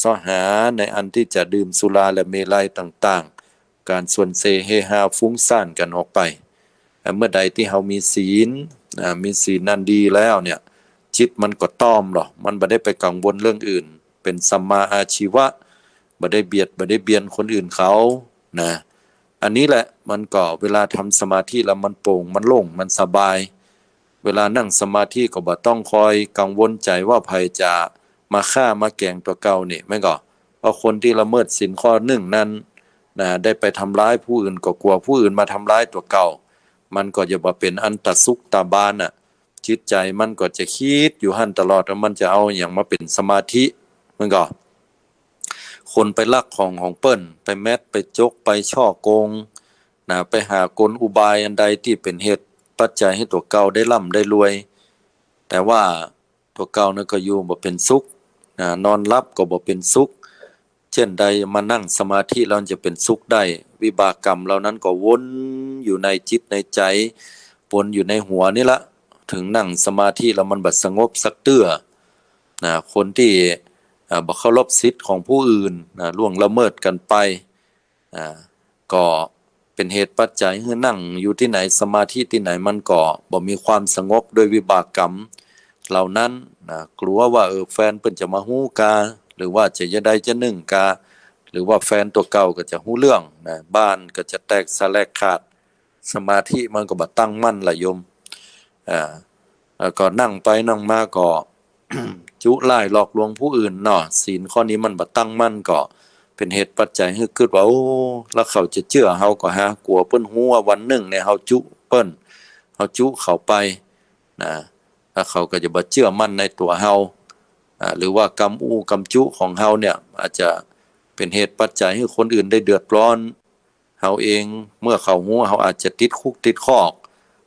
ซ้อหาในอันที่จะดื่มสุราและเมลัยต่างๆการส่วนเสเฮฮาฟุ้งซ่านกันออกไปเมื่อใดที่เรามีศีลนั้นดีแล้วเนี่ยจิตมันก็ต้อมหรอมันบ่ได้ไปกังวลเรื่องอื่นเป็นสัมมาอาชีวะบ่ได้เบียนคนอื่นเขาอันนี้แหละมันก็เวลาทำสมาธิแล้วมันโปร่งมันโล่งมันสบายเวลานั่งสมาธิก็บ่ต้องคอยกังวลใจว่าภัยจะมาฆ่ามาแกล้งตัวเก่านี่แม่นก็เพราะคนที่ละเมิดศีลข้อ1นั้นได้ไปทำร้ายผู้อื่นก็กลัวผู้อื่นมาทำร้ายตัวเก่ามันก็จะบ่เป็นอันตสุขตาบานจิตใจมันก็จะคิดอยู่หั่นตลอดว่ามันจะเอาหยังมาเป็นสมาธิแม่นก็คนไปลักของเปิ้นไปแมดไปจกไปช่อโกงไปหากลอุบายอันใดที่เป็นเหตุปัจจัยให้ตัวเก่าได้ร่ำได้รวยแต่ว่า ตัวเก่านั้นก็อยู่บ่เป็นสุขนอนหลับก็บ่เป็นสุขเช่นใดมานั่งสมาธิแล้วจะเป็นสุขได้วิบากกรรมเหล่านั้นก็วนอยู่ในจิตในใจวนอยู่ในหัวนี่ละถึงนั่งสมาธิแล้วมันบัดสงบสักเตื้อคนที่บ่เคารพสิทธิ์ของผู้อื่นล่วงละเมิดกันไปก็เป็นเหตุปัจจัยให้นั่งอยู่ที่ไหนสมาธิที่ไหนมันก็บ่มีความสงบโดยวิบากกรรมเหล่านั้นกลัวว่าแฟนเพิ่นจะมาฮู้กาหรือว่าจะยะใดจะนึ่งกาหรือว่าแฟนตัวเก่าก็จะฮู้เรื่องบ้านก็จะแตกสลายขาดสมาธิมันก็บ่ตั้งมั่นล่ะโยมก็นั่งไปนั่งมาก็ จุร้ายหลอกลวงผู้อื่นเนาะศีลข้อนี้มันบ่ตั้งมั่นก็เป็นเหตุปัจจัยให้คิดว่าโอ้แล้วเขาจะเชื่อเฮาก็กลัวเพิ่นฮู้ว่าวันหนึ่งเนี่ยเฮาจุเปิ้นเฮาจุเขาไปแล้วเขาก็จะบ่เชื่อมั่นในตัวเฮาหรือว่ากรรมกรรมจุของเฮาเนี่ยอาจจะเป็นเหตุปัจจัยให้คนอื่นได้เดือดร้อนเฮาเองเมื่อเขาฮู้เฮาอาจจะติดคุกติดคอก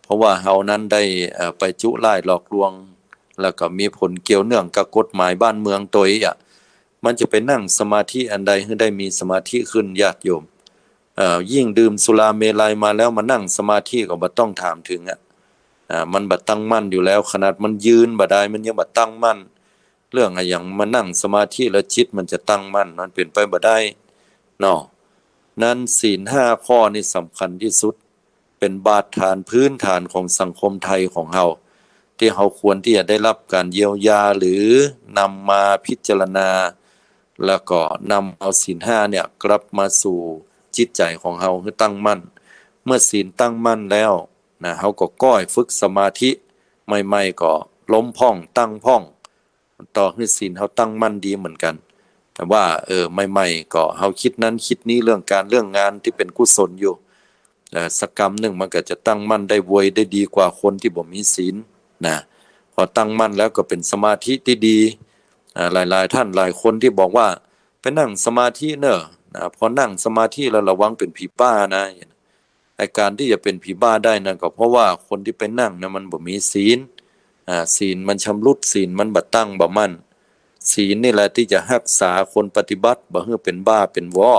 เพราะว่าเฮานั้นได้ไปจุร้ายหลอกลวงแล้วก็มีผลเกี่ยวเนื่องกับกฎหมายบ้านเมืองตัวมันจะไปนั่งสมาธิอันใดให้ได้มีสมาธิขึ้นญาติโยมยิ่งดื่มสุราเมลัยมาแล้วมานั่งสมาธิก็บ่ต้องถามถึงมันบ่ตั้งมั่นอยู่แล้วขนาดมันยืนบ่ได้มันยังบ่ตั้งมั่นเรื่องอย่างมานั่งสมาธิแล้วจิตมันจะตั้งมั่นมันเป็นไปบ่ได้เนาะนั้นศีล5ข้อนี่สำคัญที่สุดเป็นบาดฐานพื้นฐานของสังคมไทยของเฮาที่เฮาควรที่จะได้รับการเยียวยาหรือนำมาพิจารณาแล้วก็นำเอาศีล5เนี่ยกลับมาสู่จิตใจของเฮาให้ตั้งมั่นเมื่อศีลตั้งมั่นแล้วเฮาก็ก้อยฝึกสมาธิใหม่ๆก็ล้มพ่องตั้งพ่องต่อให้ศีลเฮาตั้งมั่นดีเหมือนกันแต่ว่าใหม่ๆก็เฮาคิดนั้นคิดนี้เรื่องการเรื่องงานที่เป็นกุศลอยู่สักกรรมหนึ่งมันก็จะตั้งมั่นได้ไวได้ดีกว่าคนที่บ่มีศีลพอตั้งมั่นแล้วก็เป็นสมาธิที่ดีหลายๆท่านหลายคนที่บอกว่าไปนั่งสมาธิเนอะพอนั่งสมาธิแล้วระวังเป็นผีบ้านะไอ้การที่จะเป็นผีบ้าได้นั่นก็เพราะว่าคนที่ไปนั่งนะมันบ่มีศีลศีลมันชำรุดศีลมันบ่ตั้งบ่มั่นศีลนี่แหละที่จะรักษาคนปฏิบัติบ่ให้เป็นบ้าเป็นวอ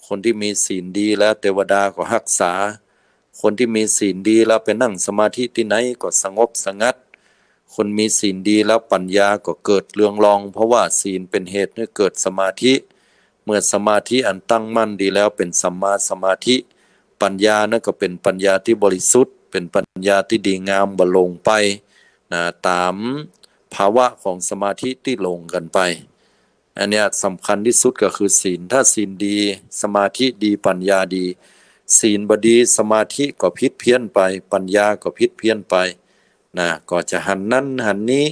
คนที่มีศีลดีแล้วเทวดาก็รักษาคนที่มีศีลดีแล้วไปนั่งสมาธิที่ไหนก็สงบสงัดคนมีศีลดีแล้วปัญญาก็เกิดเรืองรองเพราะว่าศีลเป็นเหตุให้เกิดสมาธิเมื่อสมาธิอันตั้งมั่นดีแล้วเป็นสัมมาสมาธิปัญญานั่นก็เป็นปัญญาที่บริสุทธิ์เป็นปัญญาที่ดีงามบ่ลงไปตามภาวะของสมาธิที่ลงกันไปอันนี้สำคัญที่สุดก็คือศีลถ้าศีลดีสมาธิดีปัญญาดีศีลบ่ดีสมาธิก็ผิดเพี้ยนไปปัญญาก็ผิดเพี้ยนไปก็จะหันนั้นหันนี้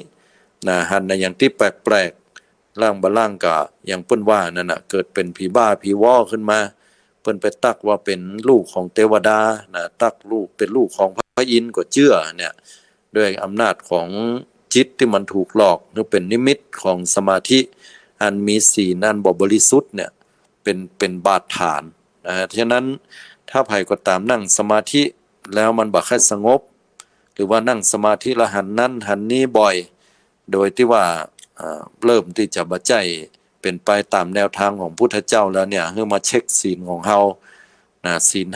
หันในอย่างที่แปลกๆร่างบ่ร่างก็อย่างเปิ้นว่านั่นเกิดเป็นผีบ้าผีวอขึ้นมาเปิ้นไปตักว่าเป็นลูกของเทวดาตักลูกเป็นลูกของพระอินทร์ก็เชื่อเนี่ยด้วยอำนาจของจิตที่มันถูกหลอกหรือเป็นนิมิตของสมาธิอันมีศีลอันบ่บริสุทธิ์เนี่ยเป็นบาดฐานฉะนั้นถ้าไผก็ตามนั่งสมาธิแล้วมันบ่ค่อยสงบหรือว่านั่งสมาธิละหันนั้นหันนี้บ่อยโดยที่ว่าเริ่มที่จะบ่ใจเป็นไปตามแนวทางของพุทธเจ้าแล้วเนี่ยให้มาเช็คศีลของเฮาศีล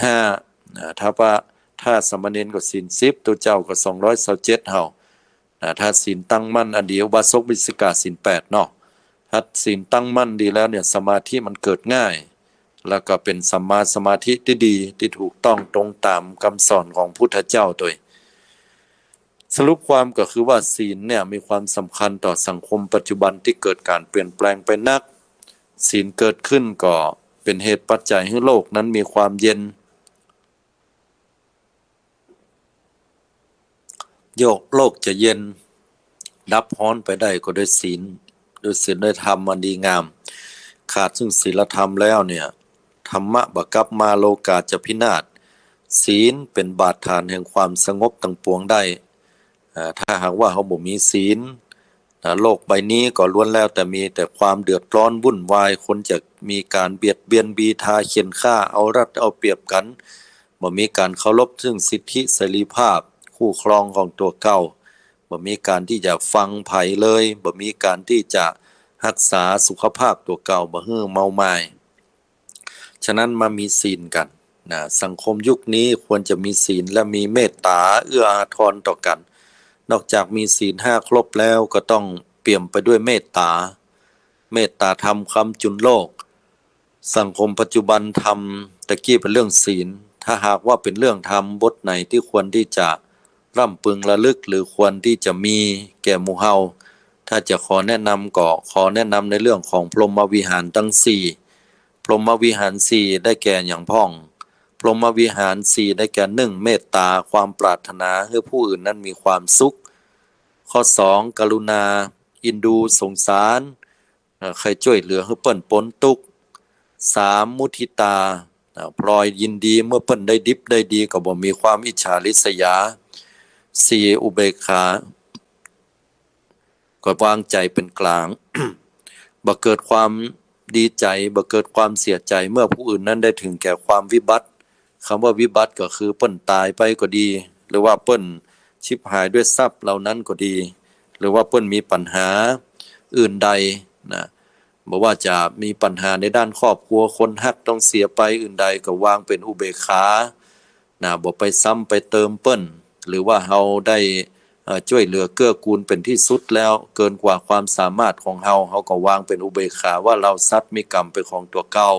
5ถ้าสมณเณรก็ศีล10ตัวเจ้าก็227เฮาถ้าศีลตั้งมั่นอันเดียวอุบาสกวิสิกาศีล8เนาะถ้าศีลตั้งมั่นดีแล้วเนี่ยสมาธิมันเกิดง่ายแล้วก็เป็นสัมมาสมาธิที่ดีที่ถูกต้องตรงตามคำสอนของพุทธเจ้าโดยสรุปความก็คือว่าศีลเนี่ยมีความสำคัญต่อสังคมปัจจุบันที่เกิดการเปลี่ยนแปลงไปนักศีลเกิดขึ้นก็เป็นเหตุปัจจัยให้โลกนั้นมีความเย็นโลกจะเย็นดับร้อนไปได้ก็ด้วยศีลด้วยธรรมอันดีงามขาดซึ่งศีลธรรมแล้วเนี่ยธรรมะบักลับมาโลกาจะพินาศศีลเป็นบาดฐานแห่งความสงบทั้งปวงได้ถ้าหากว่าเขาบ่มีศีลโลกใบนี้ก็ล้วนแล้วแต่มีแต่ความเดือดร้อนวุ่นวายคนจะมีการเบียดเบียนบีทาเคียนฆ่าเอารัดเอาเปรียบกันบ่มีการเคารพซึ่งสิทธิเสรีภาพคู่ครองของตัวเก่า บ่มีการที่จะฟังไผเลยบ่มีการที่จะรักษาสุขภาพตัวเก่าบ่ให้เมาหมายฉะนั้นมามีศีลกันนะสังคมยุคนี้ควรจะมีศีลและมีเมตตาเอื้ออาทรต่อกันนอกจากมีศีล5ครบแล้วก็ต้องเปี่ยมไปด้วยเมตตาธรรมคำจุนโลกสังคมปัจจุบันธรรมตะกี้เป็นเรื่องศีลถ้าหากว่าเป็นเรื่องธรรมบทไหนที่ควรที่จะร่ำพึงระลึกหรือควรที่จะมีแก่หมู่เฮาถ้าจะขอแนะนำก็ขอแนะนำในเรื่องของพรหมวิหารทั้ง4พรหมวิหาร4ได้แก่อย่างพ้องพรหมวิหาร4ได้แก่1เมตตาความปรารถนาให้ผู้อื่นนั้นมีความสุขข้อ2กรุณาอินดูสงสารใครช่วยเหลือให้เปิ้นพ้นทุกข์3มุทิตาพลอยยินดีเมื่อเปิ้นได้ดิบได้ดีก็บ่มีความอิจฉาริษยา4อุเบกขาก็วางใจเป็นกลาง บ่เกิดความดีใจบ่เกิดความเสียใจเมื่อผู้อื่นนั้นได้ถึงแก่ความวิบัติคำว่าวิบัติก็คือเปิ้นตายไปก็ดีหรือว่าเปิ้นชิบหายด้วยทรัพย์เหล่านั้นก็ดีหรือว่าเปิ้นมีปัญหาอื่นใดนะบ่ว่าจะมีปัญหาในด้านครอบครัวคนฮักต้องเสียไปอื่นใดก็วางเป็นอุเบกขานะบ่ไปซ้ำไปเติมเปิ้นหรือว่าเฮาได้ช่วยเหลือเกื้อกูลเป็นที่สุดแล้วเกินกว่าความสามารถของเฮาก็วางเป็นอุเบกขาว่าเราสัตว์มีกรรมเป็นของตัวเก่า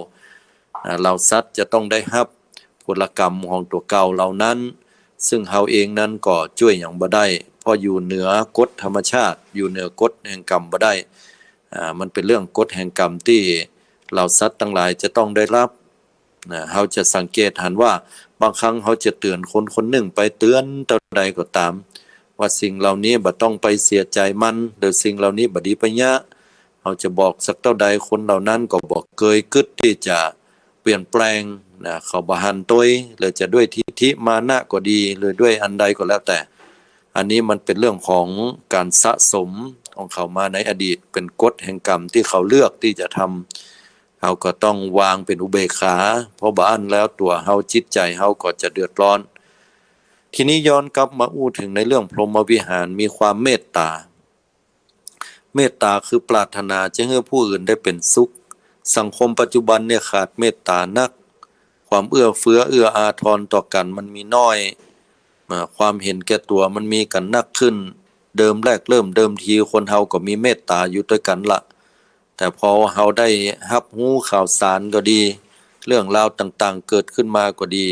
เราสัตว์จะต้องได้รับผลกรรมของตัวเก่าเหล่านั้นซึ่งเฮาเองนั้นก็ช่วยหยังบ่ได้เพราะอยู่เหนือกฎธรรมชาติอยู่เหนือกฎแห่งกรรมบ่ได้มันเป็นเรื่องกฎแห่งกรรมที่เราสัตว์ทั้งหลายจะต้องได้รับเฮาจะสังเกตเห็นว่าบางครั้งเฮาจะเตือนคนคนหนึ่งไปเตือนเท่าใดก็ตามว่าสิ่งเหล่านี้บ่ต้องไปเสียใจมันหรือสิ่งเหล่านี้บ่ดีปะยะเฮาจะบอกสักเท่าใดคนเหล่านั้นก็บ่เคยคิดที่จะเปลี่ยนแปลงเขาบ่หันตัวหรือจะด้วยทิฐิมานะก็ดีหรือด้วยอันใดก็แล้วแต่อันนี้มันเป็นเรื่องของการสะสมของเขามาในอดีตเป็นกฎแห่งกรรมที่เขาเลือกที่จะทำเฮาก็ต้องวางเป็นอุเบกขาเพราะบ่อันแล้วตัวเฮาจิตใจเฮาก็จะเดือดร้อนทีนี้ย้อนกลับมาอู้ถึงในเรื่องพรหมวิหารมีความเมตตาคือปรารถนาจะให้ผู้อื่นได้เป็นสุขสังคมปัจจุบันเนี่ยขาดเมตตานักความเอื้อเฟื้อเอื้ออาทรต่อกันมันมีน้อยความเห็นแก่ตัวมันมีกันนักขึ้นเดิมทีคนเฮาก็มีเมตตาอยู่ด้วยกันละแต่พอเฮาได้รับรู้ข่าวสารก็ดีเรื่องราวต่างๆเกิดขึ้นมาก็ดี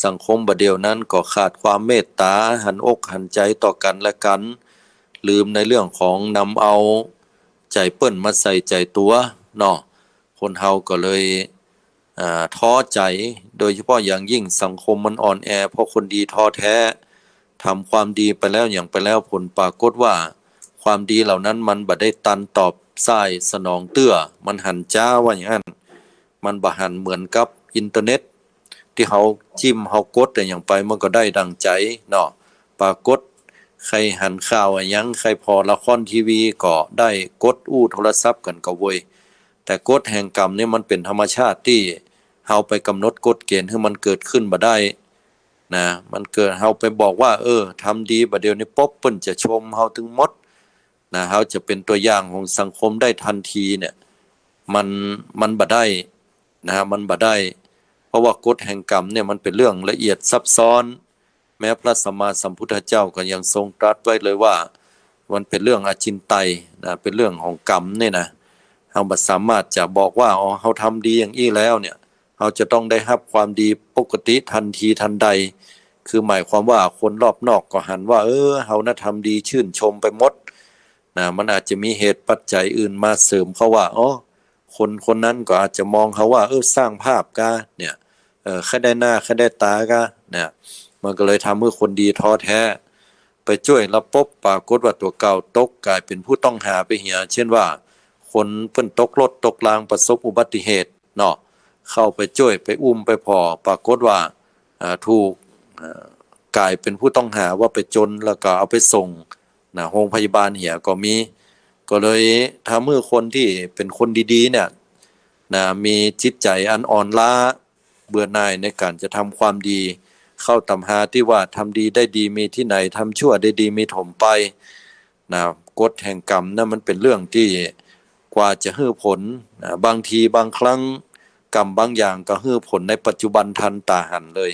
สังคมบัดเดียวนั้นก็ขาดความเมตตาหันอกหันใจต่อกันและกันลืมในเรื่องของนำเอาใจเปิ้นมาใส่ใจตัวเนาะคนเฮาก็เลยท้อใจโดยเฉพาะอย่างยิ่งสังคมมันอ่อนแอเพราะคนดีท้อแท้ทำความดีไปแล้วอย่างไปแล้วผลปรากฏว่าความดีเหล่านั้นมันบ่ได้ตันตอบซ้ายสนองเตื้อมันหันจ้าว่าอย่างนั้นมันบ่หันเหมือนกับอินเทอร์เน็ตที่เฮาจิ้มเฮากดแต่อย่างไปมันก็ได้ดังใจเนาะปรากฏใครหันข่าวหยังใครพอละครทีวีก็ได้กดอู้โทรศัพท์กันก็เว้ยแต่กฎแห่งกรรมนี่มันเป็นธรรมชาติที่เฮาไปกำหนดกฎเกณฑ์ให้มันเกิดขึ้นบ่ได้นะมันเกิดเฮาไปบอกว่าทำดีบัดเดี๋ยวนี้ป๊บเปิ้นจะชมเฮาถึงหมดนะเฮาจะเป็นตัวอย่างของสังคมได้ทันทีเนี่ยมันบ่ได้นะมันบ่ได้เพราะว่ากฎแห่งกรรมเนี่ยมันเป็นเรื่องละเอียดซับซ้อนแม้พระสัมมาสัมพุทธเจ้าก็ยังทรงตรัสไว้เลยว่ามันเป็นเรื่องอจินไตยนะเป็นเรื่องของกรรมเนี่ยนะเฮาบ่สามารถจะบอกว่าเฮาทำดีอย่างนี้แล้วเนี่ยเฮาจะต้องได้รับความดีปกติทันทีทันใดคือหมายความว่าคนรอบนอกก็หันว่าเฮาน่ะทำดีชื่นชมไปหมดนะมันอาจจะมีเหตุปัจจัยอื่นมาเสริมเขาว่าคนนั้นก็อาจจะมองเขาว่าสร้างภาพกะเนี่ยแค่ได้หน้าแค่ได้ตากะเนี่ยมันก็เลยทำให้คนดีท้อแท้ไปช่วยแล้วปุ๊บปรากฏว่าตัวเก่าตกกลายเป็นผู้ต้องหาไปเหียเช่นว่าคนเพิ่นตกรถตกรางประสบอุบัติเหตุเนาะเข้าไปช่วยไปอุ้มไปพอปรากฏว่าถูกกลายเป็นผู้ต้องหาว่าไปจนแล้วก็เอาไปส่งโรงพยาบาลเหียก็มีก็เลยทำให้คนที่เป็นคนดีๆเนี่ยมีจิตใจอันอ่อนล้าเบื่อหน่ายในการจะทำความดี เข้าตำหาที่ว่าทำดีได้ดีมีที่ไหนทำชั่วได้ดีมีถมไปนะกฎแห่งกรรมนั่นมันเป็นเรื่องที่กว่าจะให้ผลนะบางทีบางครั้งกรรมบางอย่างก็ให้ผลในปัจจุบันทันตาหันเลย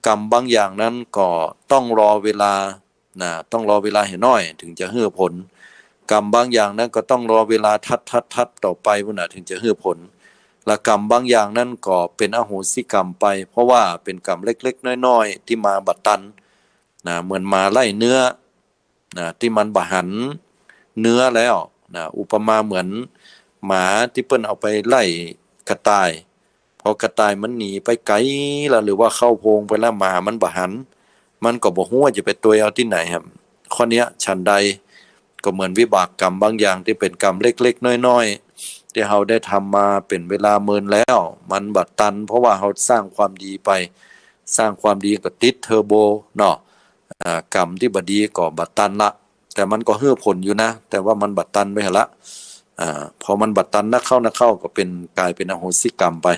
กรรมบางอย่างนั้นก็ต้องรอเวลาต้องรอเวลาให้น้อยถึงจะให้ผลกรรมบางอย่างนั้นก็ต้องรอเวลาทัดต่อไปพุ่นน่ะถึงจะให้ผลและกรรมบางอย่างนั้นก็เป็นอโหสิกรรมไปเพราะว่าเป็นกรรมเล็กๆน้อยๆที่มาบัดตันเหมือนมาไล่เนื้อที่มันบะหันเนื้อแล้วอุปมาเหมือนหมาที่เปิ้นเอาไปไล่กระต่ายพอกระต่ายมันหนีไปไกลแล้วหรือว่าเข้าโพรงไปแล้วหมามันบะหันมันก็บ่ฮู้ว่าจะไปตัวเอาที่ไหนครับข้อเนี้ยฉันใดก็เหมือนวิบากกรรมบางอย่างที่เป็นกรรมเล็กๆน้อยๆที่เราได้ทำมาเป็นเวลาเมินแล้วมันบัดตันเพราะว่าเราสร้างความดีไปสร้างความดีก็ติดเทอร์โบเนาะกรรมที่บดีก็บัดตันละแต่มันก็ให้ผลอยู่นะแต่ว่ามันบัดตันไปละพอมันบัดตันนักเข้าก็เป็นกลายเป็นอโหสิกรรมไป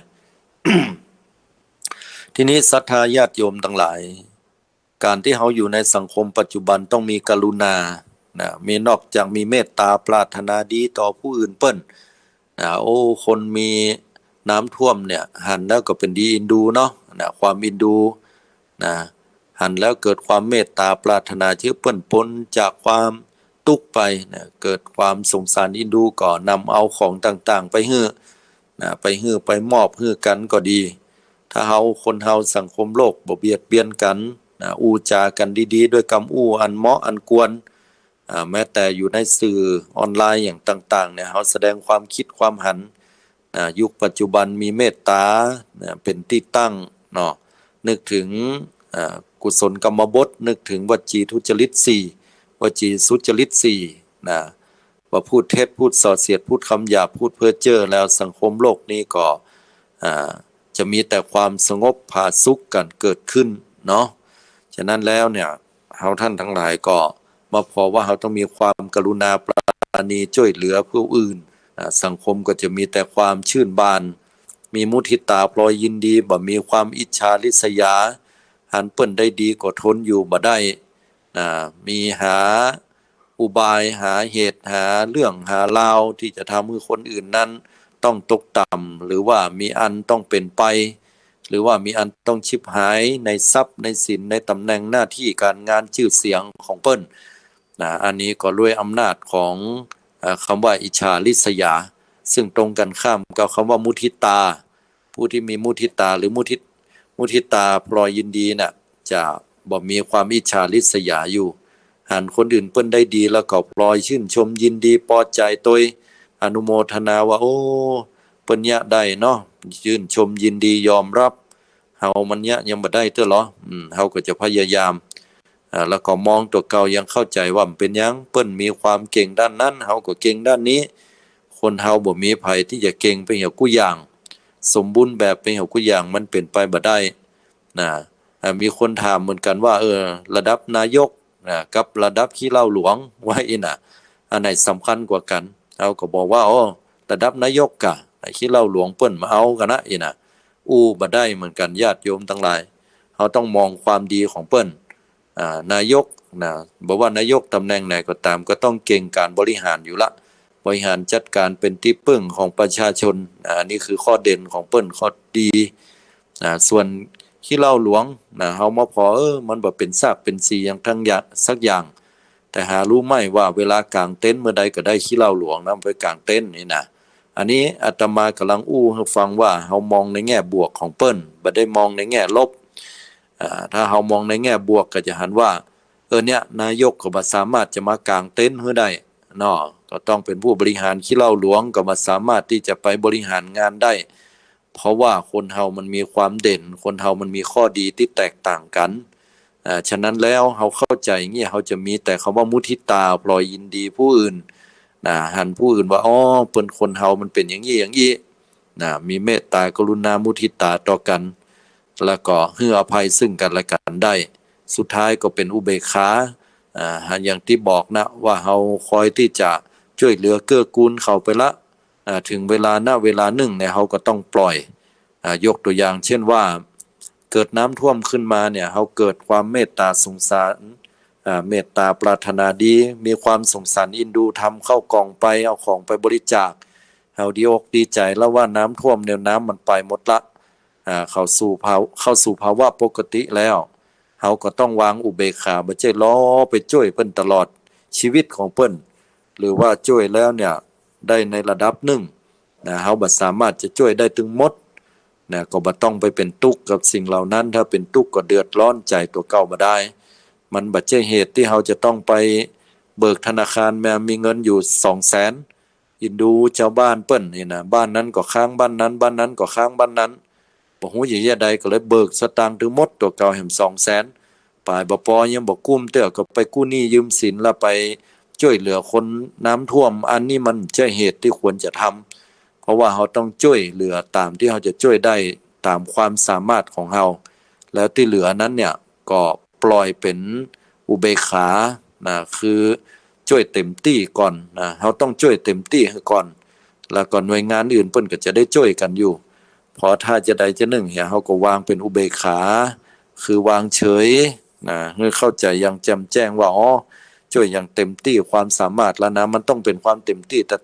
ทีนี้ศรัทธาญาติโยมทั้งหลายการที่เราอยู่ในสังคมปัจจุบันต้องมีกรุณามีนอกจากมีเมตตาปรารถนาดีต่อผู้อื่นเปิ้นโอ้คนมีน้ำท่วมเนี่ยหันแล้วก็เป็นดีอินดูเนาะความอินดูหันแล้วเกิดความเมตตาปรารถนาที่เปิ้นพ้นจากความทุกข์ไปเกิดความสงสารอินดูก็นำเอาของต่างๆไปฮื้อไปมอบฮื้อกันก็ดีถ้าคนเฮาสังคมโลกบ่เบียดเบียนกันอู้จากันดีๆด้วยคำอู้อันเหมาะอันควรแม้แต่อยู่ในสื่อออนไลน์อย่างต่างๆเนี่ยเฮาแสดงความคิดความหันยุคปัจจุบันมีเมตตาเป็นที่ตั้งเนาะนึกถึงกุศลกรรมบทนึกถึงวจีทุจริต4วจีสุจริต4ว่าพูดเท็จพูดส่อเสียดพูดคำหยาบพูดเพ้อเจ้อแล้วสังคมโลกนี้ก็จะมีแต่ความสงบผาสุกกันเกิดขึ้นเนาะฉะนั้นแล้วเนี่ยเฮาท่านทั้งหลายก็มาพอว่าเฮาต้องมีความกรุณาปราณีช่วยเหลือผู้อื่นสังคมก็จะมีแต่ความชื่นบานมีมุทิตาพลอยยินดีบ่มีความอิจฉาริษยาหันเปิ้นได้ดีก็ทนอยู่บ่ได้มีหาอุบายหาเหตุหาเรื่องหาราวที่จะทำให้คนอื่นนั้นต้องตกต่ำหรือว่ามีอันต้องเป็นไปหรือว่ามีอันต้องชิบหายในทรัพย์ในสินในตำแหน่งหน้าที่การงานชื่อเสียงของเปิ้นอันนี้ก็ด้วยอำนาจของคำว่าอิจฉาริษยาซึ่งตรงกันข้ามกับคำว่ามุทิตาผู้ที่มีมุทิตาหรือมุทิตาพลอยยินดีจะบ่มีความอิจฉาริษยาอยู่หันคนอื่นเปิ้นได้ดีแล้วก็พลอยชื่นชมยินดีพอใจโดยอนุโมทนาว่าโอ้เปิ้นยะได้เนาะชื่นชมยินดียอมรับเฮามันยะยังบ่ได้เด้อเหรอเฮาก็จะพยายามแล้วก็มองตัวเก่ายังเข้าใจว่ามันเป็นหยังเปิ้นมีความเก่งด้านนั้นเฮาก็เก่งด้านนี้คนเฮาบ่มีไผที่จะเก่งไปเหี่ยวกุอย่างสมบูรณ์แบบไปเหี่ยวกุอย่างมันเป็นไปบ่ได้มีคนถามเหมือนกันว่าระดับนายกกับระดับขี้เหล้าหลวงว่าอันไหนสำคัญกว่ากันเฮาก็บอกว่าระดับนายกกะขี้เหล้าหลวงเปิ้นมาเอากันนะบ่ได้เหมือนกันญาติโยมทั้งหลายเฮาต้องมองความดีของเปิ้นนายกบอกว่านายกตำแหน่งไหนก็ตามก็ต้องเก่งการบริหารอยู่ละบริหารจัดการเป็นที่พึ่งของประชาชนอันนี้คือข้อเด่นของเปิ้นข้อดีส่วนขี้เหล้าหลวงเฮามาพอมันบ่เป็นซากเป็นสีอย่างทั้งอย่างสักอย่างแต่หารู้ไหมว่าเวลากางเต็นท์เมื่อใดก็ได้ขี้เหล้าหลวงนำไปกางเต็นท์นี่อันนี้อาตมากำลังให้ฟังว่าเฮามองในแง่บวกของเปิ้นบ่ได้มองในแง่ลบถ้าเฮามองในแง่บวกก็จะหันว่าเนี่ยนายกก็บ่สามารถจะมากางเต็นท์ให้ได้เนาะก็ต้องเป็นผู้บริหารขี้เหล้าหลวงก็บ่สามารถที่จะไปบริหารงานได้เพราะว่าคนเฮามันมีความเด่นคนเฮามันมีข้อดีที่แตกต่างกันฉะนั้นแล้วเฮาเข้าใจเงี้ยเฮาจะมีแต่คำว่ามุทิตาพลอยยินดีผู้อื่นหันผู้อื่นว่าเปิ้นคนเฮามันเป็นอย่างงี้มีเมตตากรุณามุทิตาต่อกันแล้วก็ให้อภัยซึ่งกันและกันได้สุดท้ายก็เป็นอุเบกขาอย่างที่บอกว่าเฮาคอยที่จะช่วยเหลือเกื้อกูลเขาไปละถึงเวลาหนึ่งเนี่ยเฮาก็ต้องปล่อยยกตัวอย่างเช่นว่า เกิดน้ำท่วมขึ้นมาเนี่ยเขาเกิดความเมตตาสงสารเมตตาปรารถนาดีมีความสงสารอินดูทำเข้ากล่องไปเอาของไปบริจาคเฮาดีอกดีใจแล้วว่าน้ำท่วมเนี่ยน้ำมันไปหมดละเข้าสู่ภาวะปกติแล้วเฮาก็ต้องวางอุเบกขาบ่ใช่ล้อไปช่วยเพิ่นตลอดชีวิตของเพิ่นหรือว่าช่วยแล้วเนี่ยได้ในระดับหนึ่งเฮาบ่สามารถจะช่วยได้ถึงหมดก็บ่ต้องไปเป็นทุกข์กับสิ่งเหล่านั้นถ้าเป็นทุกข์ก็เดือดร้อนใจตัวเก่าบ่ได้มันบ่ใช่เหตุที่เฮาจะต้องไปเบิกธนาคารแม้มีเงินอยู่ 200,000 อินดูชาวบ้านเปิ้นนี่นะบ้านนั้นก็ค้างบ้านนั้นบ้านนั้นก็ค้างบ้านนั้นบ่ฮู้สิเฮ็ดใดก็เลยเบิกสตางค์ถึงหมดตัวเก่าแห่ง 200,000 ปลายบ่พอยังบ่กุ้มเตื้อก็ไปกู้หนี้ยืมสินแล้วไปช่วยเหลือคนน้ำท่วมอันนี้มันใช่เหตุที่ควรจะทำเพราะว่าเราต้องช่วยเหลือตามที่เราจะช่วยได้ตามความสามารถของเราแล้วที่เหลือนั้นเนี่ยก็ปล่อยเป็นอุเบกขาคือช่วยเต็มที่ก่อนเราต้องช่วยเต็มที่ก่อนแล้วก็หน่วยงานอื่นเพิ่นก็จะได้ช่วยกันอยู่พอถ้าจะใดจะหนึ่งเราก็วางเป็นอุเบกขาคือวางเฉยให้เข้าใจอย่างแจ่มแจ้งว่าอ๋อช่วยอย่างเต็มที่ความสามารถแล้วนะมันต้องเป็นความเต็มที่แต่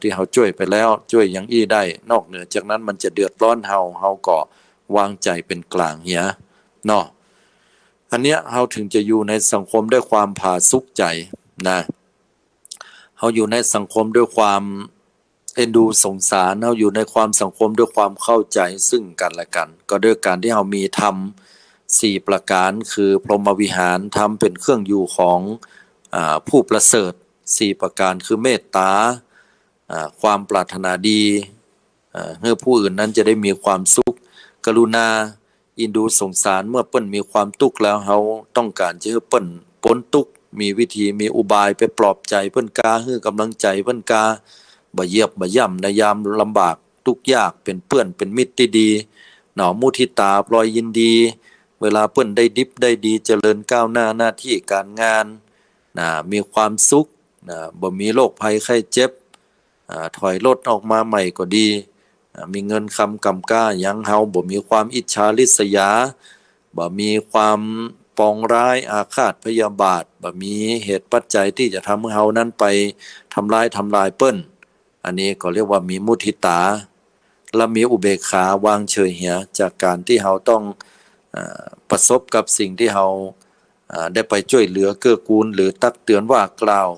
ที่เขาช่วยไปแล้วช่วยอย่างอี้ได้นอกเหนือจากนั้นมันจะเดือดร้อนเฮาก็วางใจเป็นกลางเหียเนาะอันเนี้ยเฮาถึงจะอยู่ในสังคมด้วยความผาสุกใจเฮาอยู่ในสังคมด้วยความเอ็นดูสงสารเฮาอยู่ในความสังคมด้วยความเข้าใจซึ่งกันและกันก็ด้วยการที่เฮามีธรรม4ประการคือพรหมวิหารธรรมเป็นเครื่องอยู่ของผู้ประเสริฐ4ประการคือเมตตาความปรารถนาดีให้ผู้อื่นนั้นจะได้มีความสุขกรุณาอินดูสงสารเมื่อเปิ้นมีความทุกข์แล้วเขาต้องการจะให้เปิ้นพ้นทุกข์มีวิธีมีอุบายไปปลอบใจเปิ้นกาให้กำลังใจเปิ้นกาบ่เหยียบบ่ย่ำในยามลำบากทุกข์ยากเป็นเพื่อนเป็นมิตรที่ดีมุทิตาปล่อยยินดีเวลาเปิ้นได้ดิบได้ดีเจริญก้าวหน้าหน้าที่การงานมีความสุขบ่มีโรคภัยไข้เจ็บถอยรถออกมาใหม่ก็ดีมีเงินคำกำก้ายังเฮาบ่มีความอิจฉาริษยาบ่มีความปองร้ายอาฆาตพยาบาทบ่มีเหตุปัจจัยที่จะทำให้เฮานั้นไปทำลายเปิ้นอันนี้ก็เรียกว่ามีมุทิตาและมีอุเบกขาวางเฉยเหียจากการที่เฮาต้องประสบกับสิ่งที่เฮาได้ไปช่วยเหลือเกื้อกูลหรือตักเตือนว่ากล่าว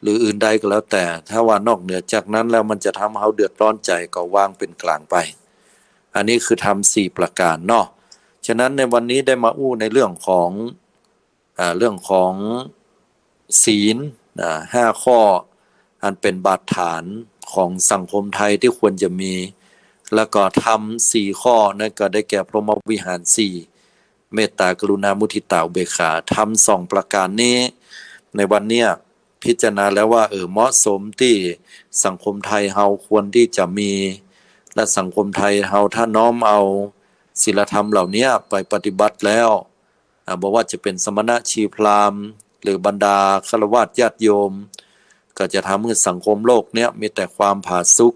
หรืออื่นใดก็แล้วแต่ถ้าว่านอกเหนือจากนั้นแล้วมันจะทำให้เฮาเดือดร้อนใจก็วางเป็นกลางไปอันนี้คือทำ4ประการเนาะฉะนั้นในวันนี้ได้มาอู้ในเรื่องของศีล5ข้ออันเป็นบาดฐานของสังคมไทยที่ควรจะมีแล้วก็ทำ4ข้อนั่นก็ได้แก่พรหมวิหาร4เมตตากรุณามุทิตาอุเบกขาทำ2ประการนี้ในวันเนี้ยพิจารณาแล้วว่าเหมาะสมที่สังคมไทยเฮาควรที่จะมีและสังคมไทยเฮาถ้าน้อมเอาศีลธรรมเหล่านี้ไปปฏิบัติแล้วบอกว่าจะเป็นสมณะชีพราหมณ์หรือบรรดาฆราวาสญาติโยมก็จะทำให้สังคมโลกเนี้ยมีแต่ความผาสุก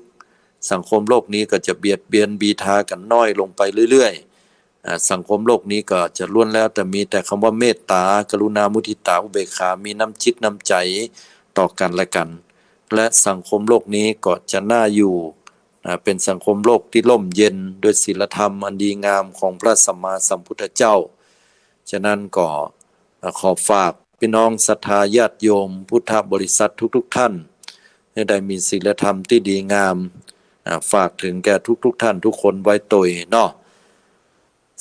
สังคมโลกนี้ก็จะเบียดเบียนบีทากันน้อยลงไปเรื่อยๆสังคมโลกนี้ก็จะล้วนแล้วแต่มีแต่คำว่าเมตตากรุณามุทิตาอุเบกขามีน้ำจิตน้ำใจต่อกันและกันและสังคมโลกนี้ก็จะน่าอยู่เป็นสังคมโลกที่ร่มเย็นด้วยศีลธรรมอันดีงามของพระสัมมาสัมพุทธเจ้าฉะนั้นก็ขอฝากพี่น้องศรัทธาญาติโยมพุทธบริษัททุกท่านให้ได้มีศีลธรรมที่ดีงามฝากถึงแก่ทุกท่านทุกคนไว้ตยเนาะ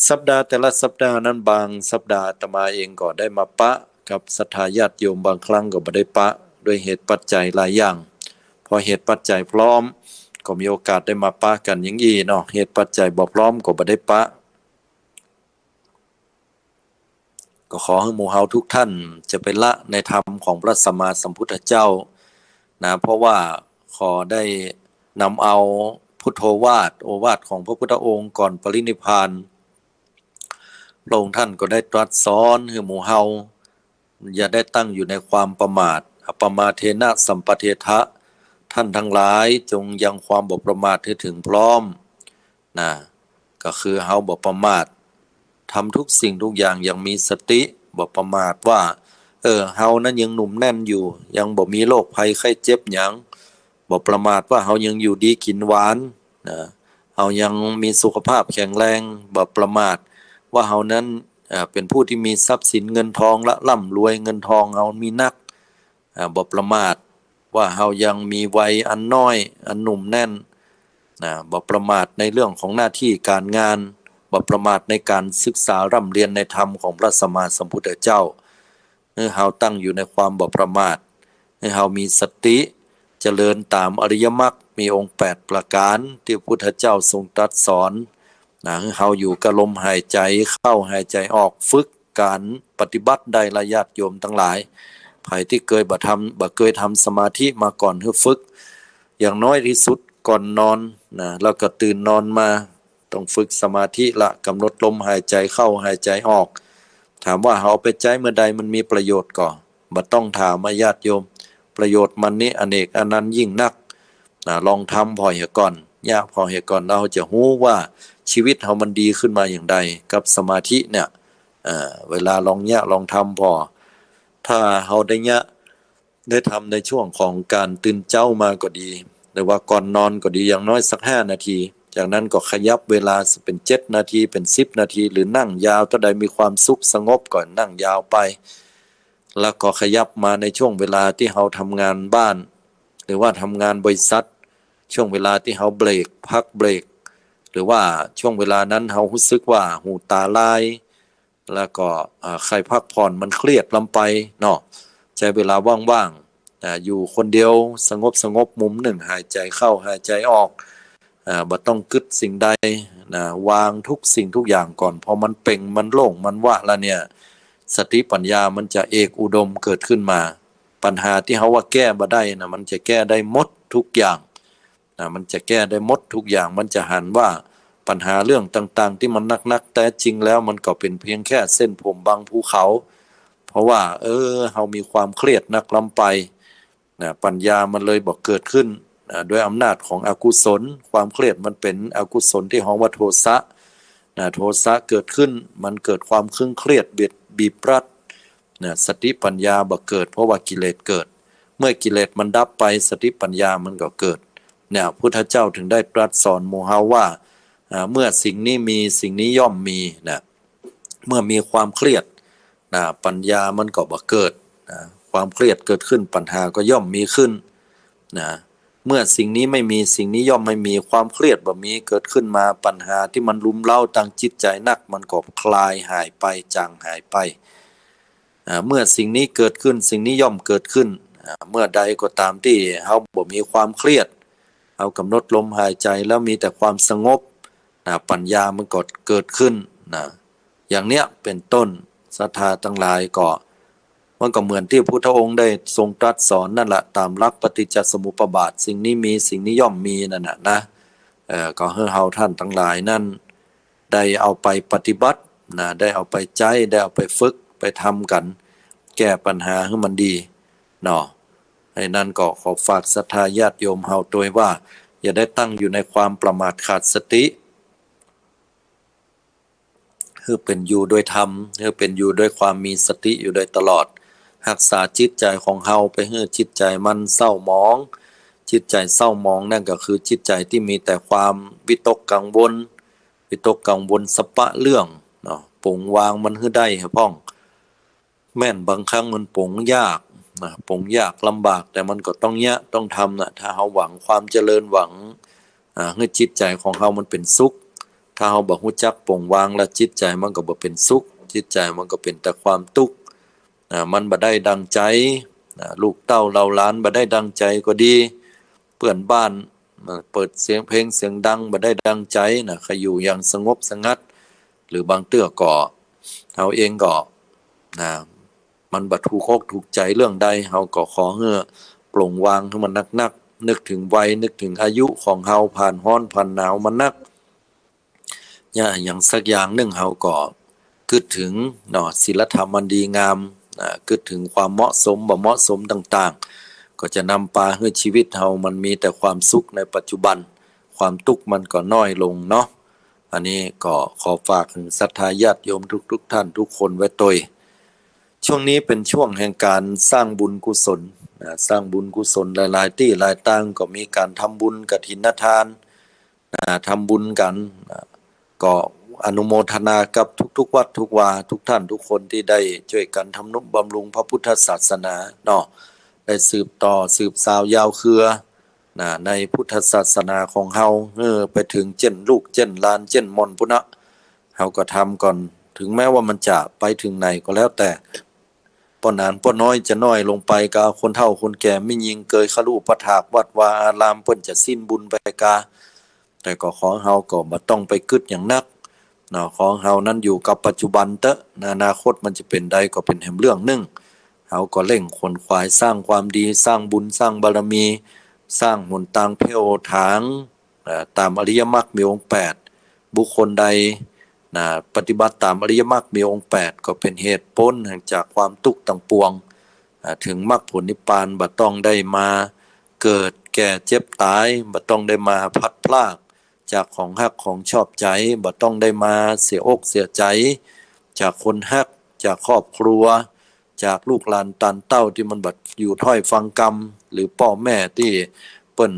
สัปดาห์แต่ละสัปดาห์นั้นบางสัปดาห์อาตมาเองก็ได้มาปะกับศรัทธาญาติโยมบางครั้งก็บ่ได้ปะด้วยเหตุปัจจัยหลายอย่างพอเหตุปัจจัยพร้อมก็มีโอกาสได้มาปะกันอย่างนี้เนาะเหตุปัจจัยบ่พร้อมก็บ่ได้ปะก็ขอให้หมู่เฮาทุกท่านจะไปละในธรรมของพระสัมมาสัมพุทธเจ้าเพราะว่าขอได้นำเอาพุทโธวาทโอวาทของพระพุทธองค์ก่อนปรินิพพานพระองค์ท่านก็ได้ตรัสสอนให้หมู่เฮาอย่าได้ตั้งอยู่ในความประมาทอปมาเทนะสัมปเททะท่านทั้งหลายจงยังความบ่ประมาทให้ถึงพร้อมก็คือเฮาบ่ประมาท ทำทุกสิ่งทุกอย่างอย่างมีสติบ่ประมาทว่าเฮานั้นยังหนุ่มแน่นอยู่ยังบ่มีโรคภัยไข้เจ็บหยังบ่ประมาทว่าเฮายังอยู่ดีกินหวานนะเฮายังมีสุขภาพแข็งแรงบ่ประมาทว่าเฮานั้นเป็นผู้ที่มีทรัพย์สินเงินทองและร่ำรวยเงินทองเฮามีนักบ่ประมาทว่าเฮายังมีวัยอันน้อยอันหนุ่มแน่นบ่ประมาทในเรื่องของหน้าที่การงานบ่ประมาทในการศึกษาร่ำเรียนในธรรมของพระสัมมาสัมพุทธเจ้าเฮาตั้งอยู่ในความบ่ประมาทเฮามีสติเจริญตามอริยมรรคมีองค์8ประการที่พระพุทธเจ้าทรงตรัสสอนเฮาอยู่กับลมหายใจเข้าหายใจออกฝึกการปฏิบัติได้ละญาติโยมทั้งหลายไผที่เคยบ่เคยทำสมาธิมาก่อนให้ฝึกอย่างน้อยที่สุดก่อนนอนแล้วก็ตื่นนอนมาต้องฝึกสมาธิละกำหนดลมหายใจเข้าหายใจออกถามว่าเฮาไปใจเมื่อใดมันมีประโยชน์ก่อบ่ต้องถามญาติโยมประโยชน์มันนี้อเนกอนันต์ยิ่งนักลองทำพอเหี่ยก่อนพอเหี่ยก่อนเราจะรู้ว่าชีวิตเฮามันดีขึ้นมาอย่างใดกับสมาธิเนี่ยเวลาลองทำพอถ้าเฮาได้ทำในช่วงของการตื่นเจ้ามาก็ดีหรือว่าก่อนนอนก็ดีอย่างน้อยสัก5นาทีจากนั้นก็ขยับเวลาเป็น7นาทีเป็น10นาทีหรือนั่งยาวเท่าใดมีความสุขสงบก่อนนั่งยาวไปแล้วก็ขยับมาในช่วงเวลาที่เฮาทำงานบ้านหรือว่าทำงานบริษัทช่วงเวลาที่เฮาเบรกพักเบรกหรือว่าช่วงเวลานั้นเฮารู้สึกว่าหูตาลายแล้วก็ใครพักผ่อนมันเครียดลำไปเนาะใช้เวลาว่างๆอยู่คนเดียวสงบมุมหนึ่งหายใจเข้าหายใจออกบ่ต้องกึดสิ่งใดวางทุกสิ่งทุกอย่างก่อนพอมันเป่งมันโล่งมันว่างแล้วเนี่ยสติปัญญามันจะเอกอุดมเกิดขึ้นมาปัญหาที่เฮาว่าแก้บ่ได้นะมันจะแก้ได้หมดทุกอย่างมันจะแก้ได้หมดทุกอย่างมันจะหันว่าปัญหาเรื่องต่างๆที่มันนักๆแต่จริงแล้วมันก็เป็นเพียงแค่เส้นผมบางภูเขาเพราะว่าเฮามีความเครียดนักล้ำไปปัญญามันเลยบ่เกิดขึ้นด้วยอำนาจของอกุศลความเครียดมันเป็นอกุศลที่ฮ้องว่าโทสะโทสะเกิดขึ้นมันเกิดความเคร่งเครียดบีบรัดสติปัญญาบ่เกิดเพราะว่ากิเลสเกิดเมื่อกิเลสมันดับไปสติปัญญามันก็เกิดพุทธเจ้าถึงได้ตรัสสอนหมู่เฮาว่าเมื่อสิ่งนี้มีสิ่งนี้ย่อมมีเมื่อมีความเครียดปัญญามันก็บ่เกิดความเครียดเกิดขึ้นปัญหาก็ย่อมมีขึ้นเมื่อสิ่งนี้ไม่มีสิ่งนี้ย่อมไม่มีความเครียดบ่มีเกิดขึ้นมาปัญหาที่มันรุมเร้าตั้งจิตใจนักมันก็คลายหายไปจางหายไปเมื่อสิ่งนี้เกิดขึ้นสิ่งนี้ย่อมเกิดขึ้นเมื่อใดก็ตามที่เฮาบ่มีความเครียดเฮากำหนดลมหายใจแล้วมีแต่ความสงบปัญญามันก็เกิดขึ้นอย่างเนี้ยเป็นต้นศรัทธาทั้งหลายก็มันก็เหมือนที่พุทธองค์ได้ทรงตรัสสอนนั่นแหละตามหลักปฏิจจสมุปบาทสิ่งนี้มีสิ่งนี้ย่อมมีนั่นนะก็ให้เฮาท่านทั้งหลายนั่นได้เอาไปปฏิบัติได้เอาไปใจได้เอาไปฝึกไปทำกันแก้ปัญหาให้มันดีเนาะให้นั่นก็ขอฝากศรัทธาญาติโยมเฮาโดยว่าอย่าได้ตั้งอยู่ในความประมาทขาดสติคือเป็นอยู่โดยธรรมคือเป็นอยู่ด้วยความมีสติอยู่โดยตลอดรักษาจิตใจของเฮาไปให้จิตใจมันเศร้าหมองจิตใจเศร้าหมองนั่นก็คือจิตใจที่มีแต่ความวิตกกังวลสปะเรื่องเนาะปลงวางมันให้ได้ให้พ้องแม่นบางครั้งมันปลงยากปลงยากลำบากแต่มันก็ต้องทำถ้าเฮาหวังความเจริญหวังให้จิตใจของเฮามันเป็นสุขถ้าเฮาบ่ฮู้จักปลงวางแล้วจิตใจมันก็บ่เป็นสุขจิตใจมันก็เป็นแต่ความทุกข์มันบ่ได้ดังใจลูกเต้าเราหลานบ่ได้ดังใจก็ดีเพื่อนบ้านเปิดเสียงเพลงเสียงดังบ่ได้ดังใจใครอยู่อย่างสงบสงัดหรือบางเตื้อก็เฮาเองก็มันบ่ถูกอกถูกใจเรื่องใดเฮาก็ขอให้ปลงวางให้มันนักๆนึกถึงวัยนึกถึงอายุของเฮาผ่านร้อนผ่านหนาวมันนักอย่างสักอย่างหนึ่งเฮาก็คิดถึงศีลธรรมมันดีงามคิดถึงความเหมาะสมบ่เหมาะสมต่างๆก็จะนำพาให้ชีวิตเฮามันมีแต่ความสุขในปัจจุบันความทุกข์มันก็น้อยลงเนาะ อันนี้ก็ขอฝากถึงศรัทธาญาติโยมทุกท่านทุกคนไว้ตัวช่วงนี้เป็นช่วงแห่งการสร้างบุญกุศลสร้างบุญกุศลหลายๆที่หลายตั้งก็มีการทำบุญกฐินทานทำบุญกันก็อนุโมทนากับทุกวัดทุกวาทุกท่านทุกคนที่ได้ช่วยกันทำนุบำรุงพระพุทธศาสนาเนาะได้สืบต่อสืบสาวยาวเครือในพุทธศาสนาของเฮาไปถึงเจนลูกเจนหลานเจนมนพุนะเฮาก็ทำก่อนถึงแม้ว่ามันจะไปถึงไหนก็แล้วแต่ป้อนานป้อน้อยจะน้อยลงไปกาคนเฒ่าคนแก่ไม่ยิงเกยขลุปถากวัดวาอารามเพิ่นจะสิ้นบุญไปกาแต่ก็ขอเฮาก็บ่ต้องไปกึดอย่างนักของเฮานั้นอยู่กับปัจจุบันเตอะอนาคตมันจะเป็นใดก็เป็นแห่งเรื่องหนึงเฮาก็เร่งขวนขวายสร้างความดีสร้างบุญสร้างบารมีสร้างหนทางเพียวทางตามอริยมรรคมีองค์8บุคคลใดปฏิบัติตามอริยมรรคมีองค์8ก็เป็นเหตุพ้นแห่งจากความทุกข์ทั้งปวงถึงมรรคผลนิพพานบ่ต้องได้มาเกิดแก่เจ็บตายบ่ต้องได้มาพลัดพรากจากของฮักของชอบใจบ่ต้องได้มาเสียอกเสียใจจากคนฮักจากครอบครัวจากลูกหลานตันเต้าที่มันบัดอยู่ถ้อยฟังกรรมหรือพ่อแม่ที่เปิ้น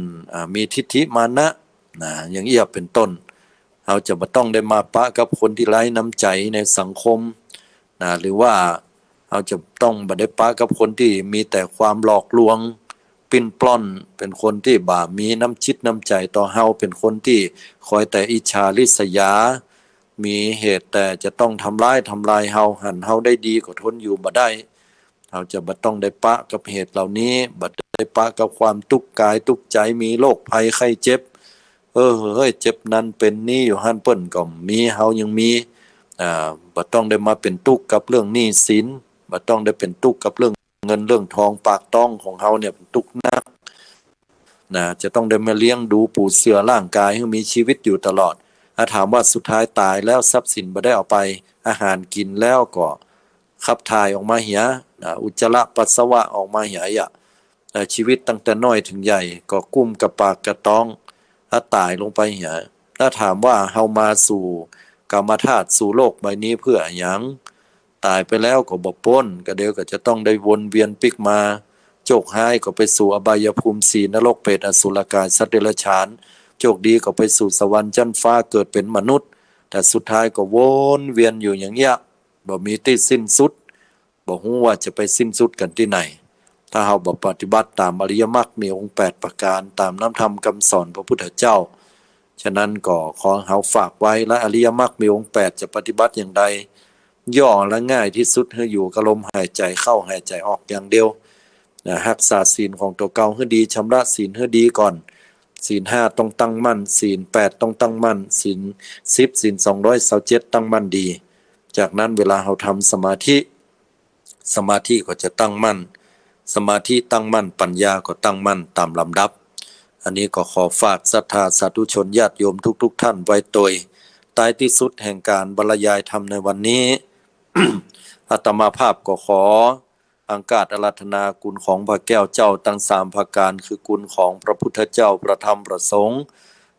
มีทิฏฐิมานะอย่างเอี้ยเป็นต้นเราจะบ่ต้องได้มาปะกับคนที่ไร้น้ำใจในสังคมหรือว่าเราจะต้องบ่ได้ปะกับคนที่มีแต่ความหลอกลวงปิ้นปล้อนเป็นคนที่บ่มีน้ำจิตน้ำใจต่อเฮาเป็นคนที่คอยแต่อิจฉาริษยามีเหตุแต่จะต้องทำลายเฮาหันเฮาได้ดีก็ทนอยู่บ่ได้เราจะบ่ต้องได้ปะกับเหตุเหล่านี้บ่ได้ปะกับความทุกข์กายทุกข์ใจมีโรคภัยไข้เจ็บเฮ้ยเจ็บนั้นเป็นนี้อยู่หั่นเปิ้นก็มีเฮายังมีบ่ต้องได้มาเป็นทุกข์กับเรื่องหนี้สินบ่ต้องได้เป็นทุกข์กับเรื่องเงินเรื่องทองปากต้องของเฮาเนี่ยเป็นทุกข์นักจะต้องได้มาเลี้ยงดูปูเสือร่างกายให้มีชีวิตอยู่ตลอดถ้าถามว่าสุดท้ายตายแล้วทรัพย์สินบ่ได้เอาไปอาหารกินแล้วก็ขับถ่ายออกมาเหียอุจจาระปัสสาวะออกมาเหียชีวิตตั้งแต่น้อยถึงใหญ่ก็กุ้มกับปากกระต้องถ้าตายลงไปเหียถ้าถามว่าเฮามาสู่กามธาตุสู่โลกใบนี้เพื่อหยังตายไปแล้วก็บ่พ้นก็เดี๋ยวก็จะต้องได้วนเวียนปิกมาโจกหายก็ไปสู่อบายภูมิ4นรกเปรตอสุรกายสัตว์เดรัจฉานโชคดีก็ไปสู่สวรรค์ชั้นฟ้าเกิดเป็นมนุษย์แต่สุดท้ายก็วนเวียนอยู่อย่างเงี้ยบ่มีที่สิ้นสุดบ่ฮู้ว่าจะไปสิ้นสุดกันที่ไหนถ้าเฮาบ่ปฏิบัติตามอริยมรรคมีองค์8ประการตามน้ำธรรมคำสอนพระพุทธเจ้าฉะนั้นก็ขอเฮาฝากไว้และอริยมรรคมีองค์8จะปฏิบัติอย่างใดย่อและง่ายที่สุดให้อยู่กับลมหายใจเข้าหายใจออกอย่างเดียวรักษาศีลของตัวเก่าให้ดีชำระศีลให้ดีก่อนศีล5ต้องตั้งมั่นศีล8ต้องตั้งมั่นศีล10ศีล227ตั้งมั่นดีจากนั้นเวลาเราทำสมาธิก็จะตั้งมั่นสมาธิตั้งมั่นปัญญาก็ตั้งมั่นตามลำดับอันนี้ก็ขอฝากศรัทธาสาธุชนญาติโยมทุกท่านไว้โดยท้ายที่สุดแห่งการบรรยายธรรมในวันนี้ อาตมาภาพก็ขออังคาจอาราธนาคุณของพระแก้วเจ้าทั้ง3ประการคือคุณของพระพุทธเจ้าพระธรรมพระสงฆ์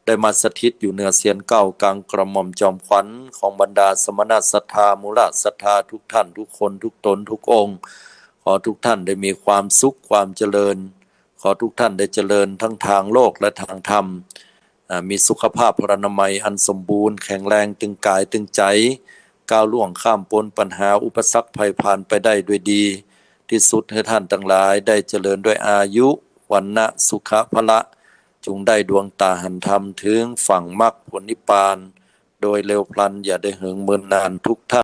ได้มาสถิตอยู่เหนือเสียนเก้ากลางกระหม่อมจอมขวัญของบรรดาสมณศรัทธามูลศรัทธาทุกท่านทุกคนทุกตนทุกองค์ขอทุกท่านได้มีความสุขความเจริญขอทุกท่านได้เจริญทั้งทางโลกและทางธรรมมีสุขภาพพรรณนามัยอันสมบูรณ์แข็งแรงตึงกายตึงใจก้าวล่วงข้ามพ้นปัญหาอุปสรรคภัยผ่านไปได้ด้วยดีที่สุดให้ท่านทั้งหลายได้เจริญด้วยอายุวรรณะสุขภละจงได้ดวงตาหันธรรมถึงฝั่งมรรคผลนิพพานโดยเร็วพลันอย่าได้เหิงเมินนานทุกท่าน